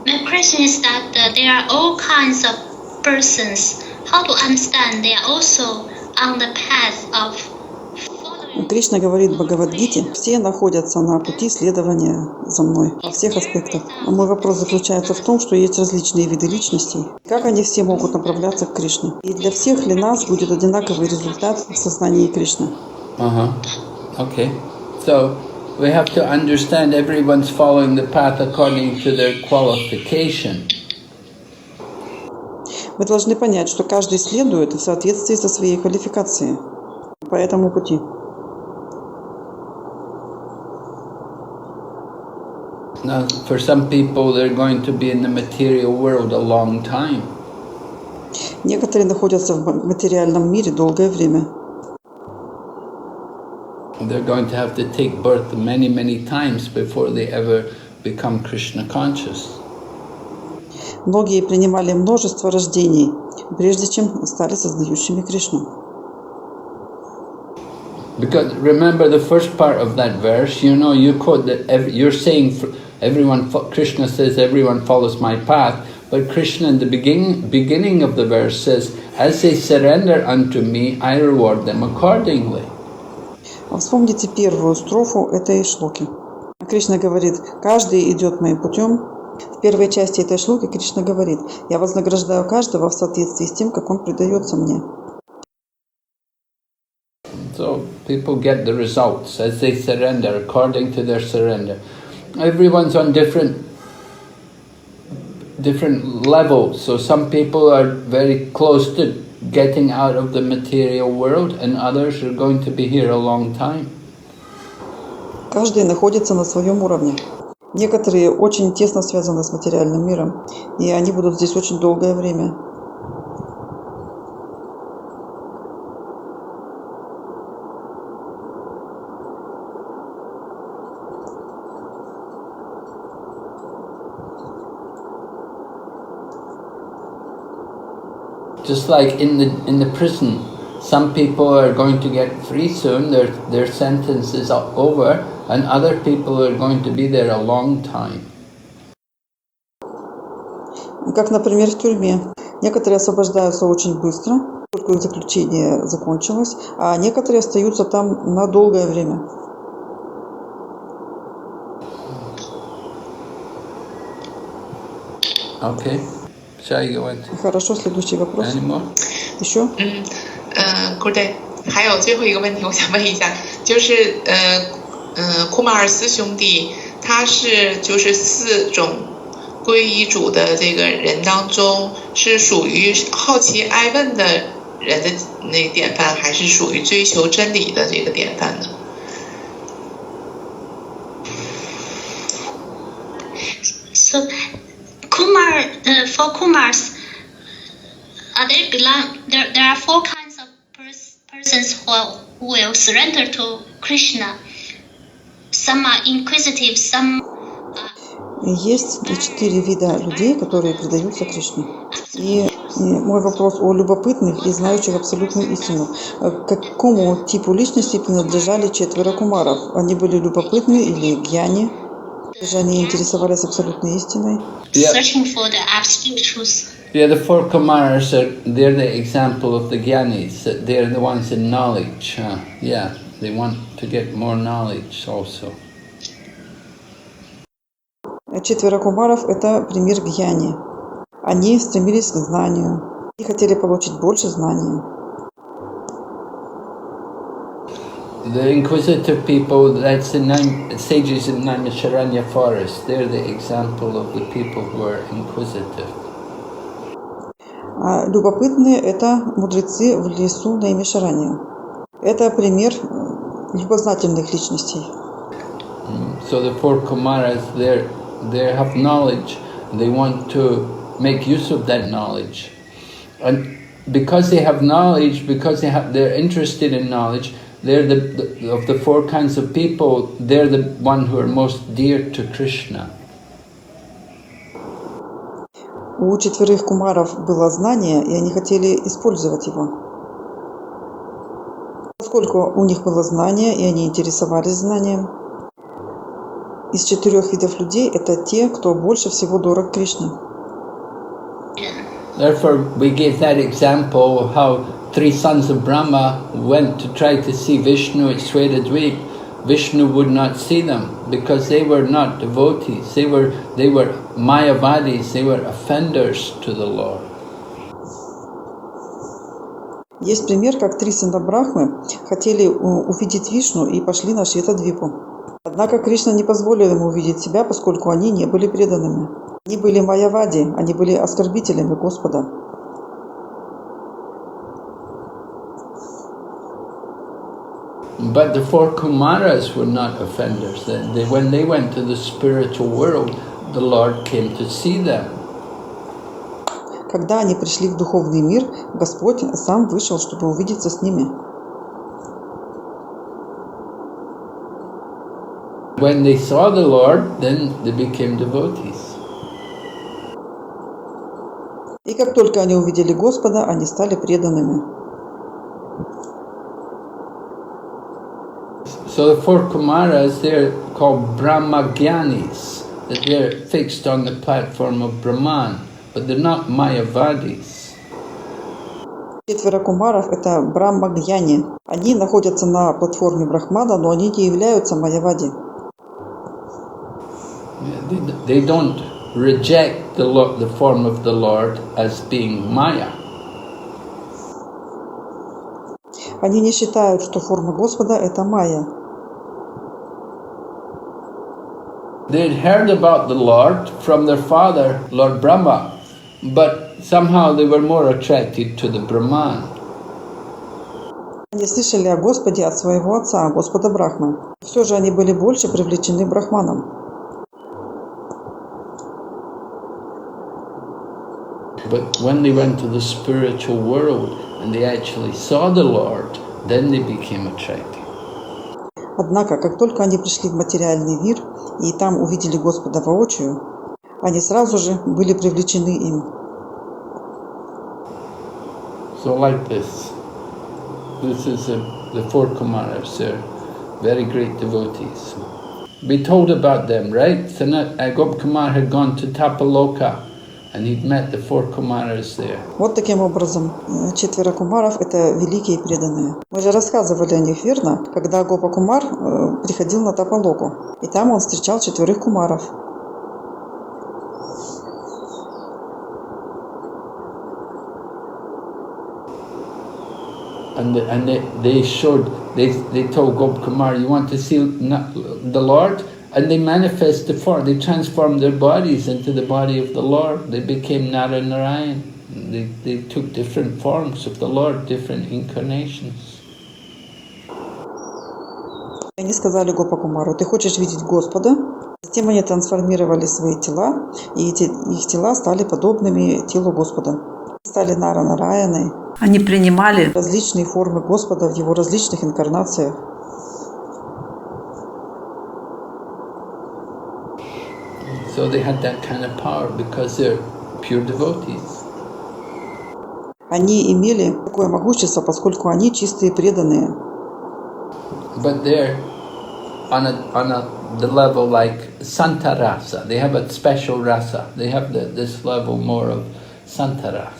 My question is that there are all kinds of persons. How to understand they are also on the path of following?
Кришна говорит в Бхагавад-гите, все находятся на пути следования за мной во всех аспектах. А мой вопрос заключается в том, что есть различные виды личностей. Как они все могут направляться к Кришне? И для всех ли нас будет одинаковый результат в сознании Кришны?
Okay. So we have to understand everyone's following the path according to their qualification.
Мы должны понять, что каждый следует в соответствии со своей квалификацией по этому пути.
Now, for some people, they're going to be in the material world a long time.
Некоторые находятся в материальном мире долгое время.
They're going to have to take birth many, many times before they ever become Krishna conscious.
Многие принимали множество рождений, прежде чем стали сознающими Кришну.
Because remember the first part of that verse, you know, you quote that you're saying Krishna says everyone follows my path, but Krishna in the beginning of the verse says, as they surrender unto me, I reward them accordingly.
Вспомните первую строфу этой шлоки. Кришна говорит, каждый идет моим путем. В первой части этой шлоки Кришна говорит, я вознаграждаю каждого в соответствии с тем, как он предается мне.
So people get the results as they surrender, according to their surrender. Everyone's on different levels. So some people are very close to getting out of the material world, and others are going to be here a long time.
Каждый находится на своем уровне. Некоторые очень тесно связаны с материальным миром, и они будут здесь очень долгое время.
Just like in the prison, some people are going to get free soon, their sentence is over, and other people are going to be there a long time.
Как, например, в тюрьме. Некоторые освобождаются очень быстро, только их заключение закончилось, а некоторые остаются там на долгое время.
Okay. Shall I go on?
Хорошо, следующий вопрос. Еще?
Good day. 还有最后一个问题，我想问一下，就是库马尔斯兄弟，他是就是4种皈依主的这个人当中，是属于好奇爱问的人的那典范，还是属于追求真理的这个典范呢？
So, for Kumars, there are 4 kinds of persons who will surrender to Krishna. Some are inquisitive, some
Есть 4 вида людей, которые предаются Кришне. И мой вопрос о любопытных и знающих абсолютную истину. К какому типу личности принадлежали 4 кумаров? Они были любопытны или гьяни? Же они интересовались абсолютной истиной?
searching for the absolute truth.
Yeah, the 4 Kumaras, they're the example of the Gyanis. They're the ones in knowledge. Yeah, they want to get more knowledge also.
4 кумаров – это пример гьяни. Они стремились к знанию и хотели получить больше знания.
The inquisitive people, that's the sages in Naimisharanya forest. They're the example of the people who are inquisitive.
А любопытные – это мудрецы в лесу Наймишарани. Это пример любознательных личностей.
So the 4 Kumaras, they have knowledge. They want to make use of that knowledge, and because they have knowledge, they're interested in knowledge. They're of the 4 kinds of people. They're the one who are most dear to Krishna.
У 4 кумаров было знание, и они хотели использовать его. Поскольку у них было знание, и они интересовались знанием, из 4 видов людей это те, кто больше всего дорог Кришне.
Therefore, we gave that example of how 3 sons of Brahma went to try to see Vishnu at Svetadvip. Vishnu would not see them because they were not devotees. They were Mayavadis. They were offenders to the Lord.
Есть пример, как 3 сына Брахмы хотели увидеть Вишну и пошли на Шветадвипу. Однако Кришна не позволил им увидеть себя, поскольку они не были преданными. Они были майявади, они были оскорбителями Господа.
But the 4 Kumaras were not offenders. When they went to the spiritual world, the Lord came to see them.
Когда они пришли в духовный мир, Господь сам вышел, чтобы увидеться с ними.
When they saw the Lord, then they became devotees.
И как только они увидели Господа, они стали преданными.
So the four Kumaras, they're called Brahmagyanis, that they're fixed on the platform of Brahman, but they're not Mayavadis.
4 кумаров – это брахмагьяни. Они находятся на платформе Брахмана, но они не являются майявади.
They don't reject the form of the Lord as being Maya.
Они не считают, что форма Господа – это майя.
They'd heard about the Lord from their father, Lord Brahma, but somehow they were more attracted to the Brahman.
Они слышали о Господе от своего отца, Господа Брахмы. Все же они были больше привлечены Брахманом.
But when they went to the spiritual world and they actually saw the Lord, then they became attracted.
Однако, как только они пришли в материальный мир и там увидели Господа воочию, они сразу же были привлечены им.
So like this is the four Kumaras. They're very great devotees. We told about them, right? Gop Kumar had gone to Tapaloka and he'd met the four Kumaras there.
Вот таким образом, 4 кумаров – это великие преданные. Мы же рассказывали о них, верно? Когда Гопа Кумар приходил на Тапалоку, и там он встречал 4 кумаров.
And they told Gop Kumar, you want to see the Lord? And they manifest the form, they transformed their bodies into the body of the Lord. They became Narayan. They took different forms of the Lord, different incarnations.
Они сказали Гопа Кумару, ты хочешь видеть Господа? Затем они трансформировали свои тела, и их тела стали подобными телу Господа. Стали Нараяной.
Они принимали
различные формы Господа в его различных инкарнациях.
So they had that kind of power because they're pure devotees.
Они имели такое могущество, поскольку они чистые преданные.
But they're on the level like Santa Rasa. They have a special rasa. They have this level more of Santa Rasa.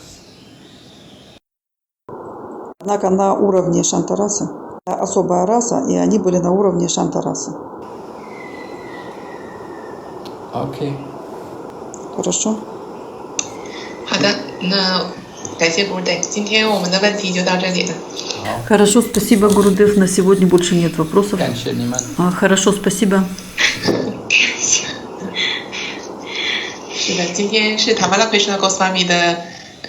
Однако на уровне Шантарасы, особая раса, и они были на уровне Шантарасы.
Okay.
Хорошо.
好的，那感谢Гурудев，今天我们的问题就到这里了。
Хорошо, спасибо, Гурудев. На сегодня больше нет вопросов. Хорошо, спасибо.
是的，今天是塔玛拉奎什纳戈斯瓦米的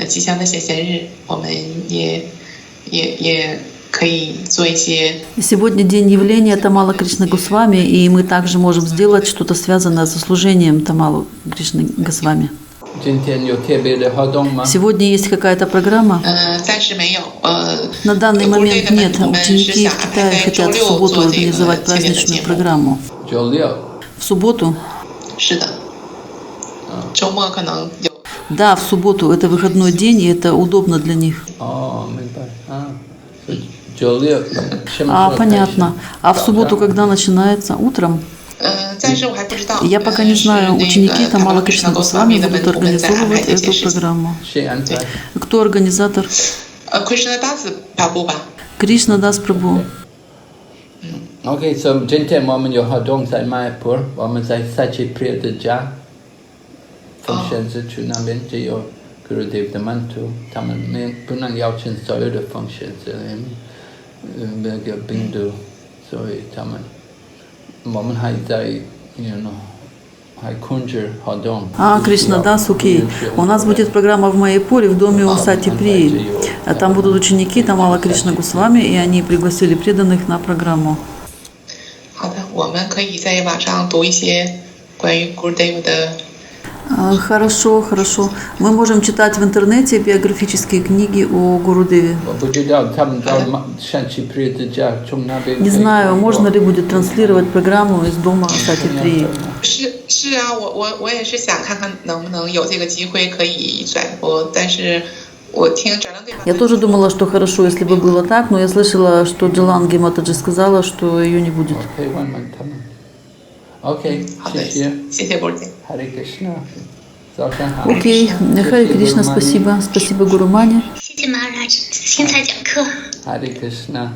吉祥的显贤日，我们也可以做一些。
Сегодня день явления Тамала Кришны Госвами, и мы также можем сделать что-то связанное с служением Тамалу Кришны Госвами. Сегодня есть какая-то программа? На данный момент нет. Ученики в Китае хотят в субботу организовать праздничную программу. В субботу? Да, в субботу. Это выходной день, и это удобно для них. Понятно. А в субботу когда начинается? Утром? Я пока не знаю. Ученики Тамала Кришны Госвами будут организовывать эту программу. Кто организатор? Кришна Дас Прабху.
Okay, so Jinte Momen Yohadong Sai Mayapur, Momen Sai Sachi Priya Deja, function Chunamen Jayo Gurudev Damantu, Taman Punang Yauchin Soyo the functions, Bindu, sorry, Taman. Momen Hai Dai, Hai Kunjur Hadong.
Кришна Дас, окей. У нас будет программа в Майяпуре в доме у Сати Прии. Там будут ученики Тамала Кришны Госвами, и они пригласили преданных на программу.
好的，我们可以在网上读一些关于 Gurudev 的。
Хорошо, хорошо. Мы можем читать в интернете биографические книги о Гурудеве. Не знаю, можно ли будет транслировать программу из дома Сати Прии.
是啊，我也是想看看能不能有这个机会可以转播，但是
Я тоже думала, что хорошо, если бы было так, но я слышала, что Джаланги Матаджи сказала, что ее не будет. Окей, Харе Кришна, спасибо. Спасибо Гуру Мане.
Харе Кришна.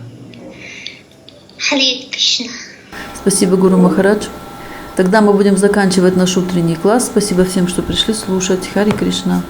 Спасибо Гуру Махарадж. Тогда мы будем заканчивать наш утренний класс. Спасибо всем, что пришли слушать. Харе Кришна.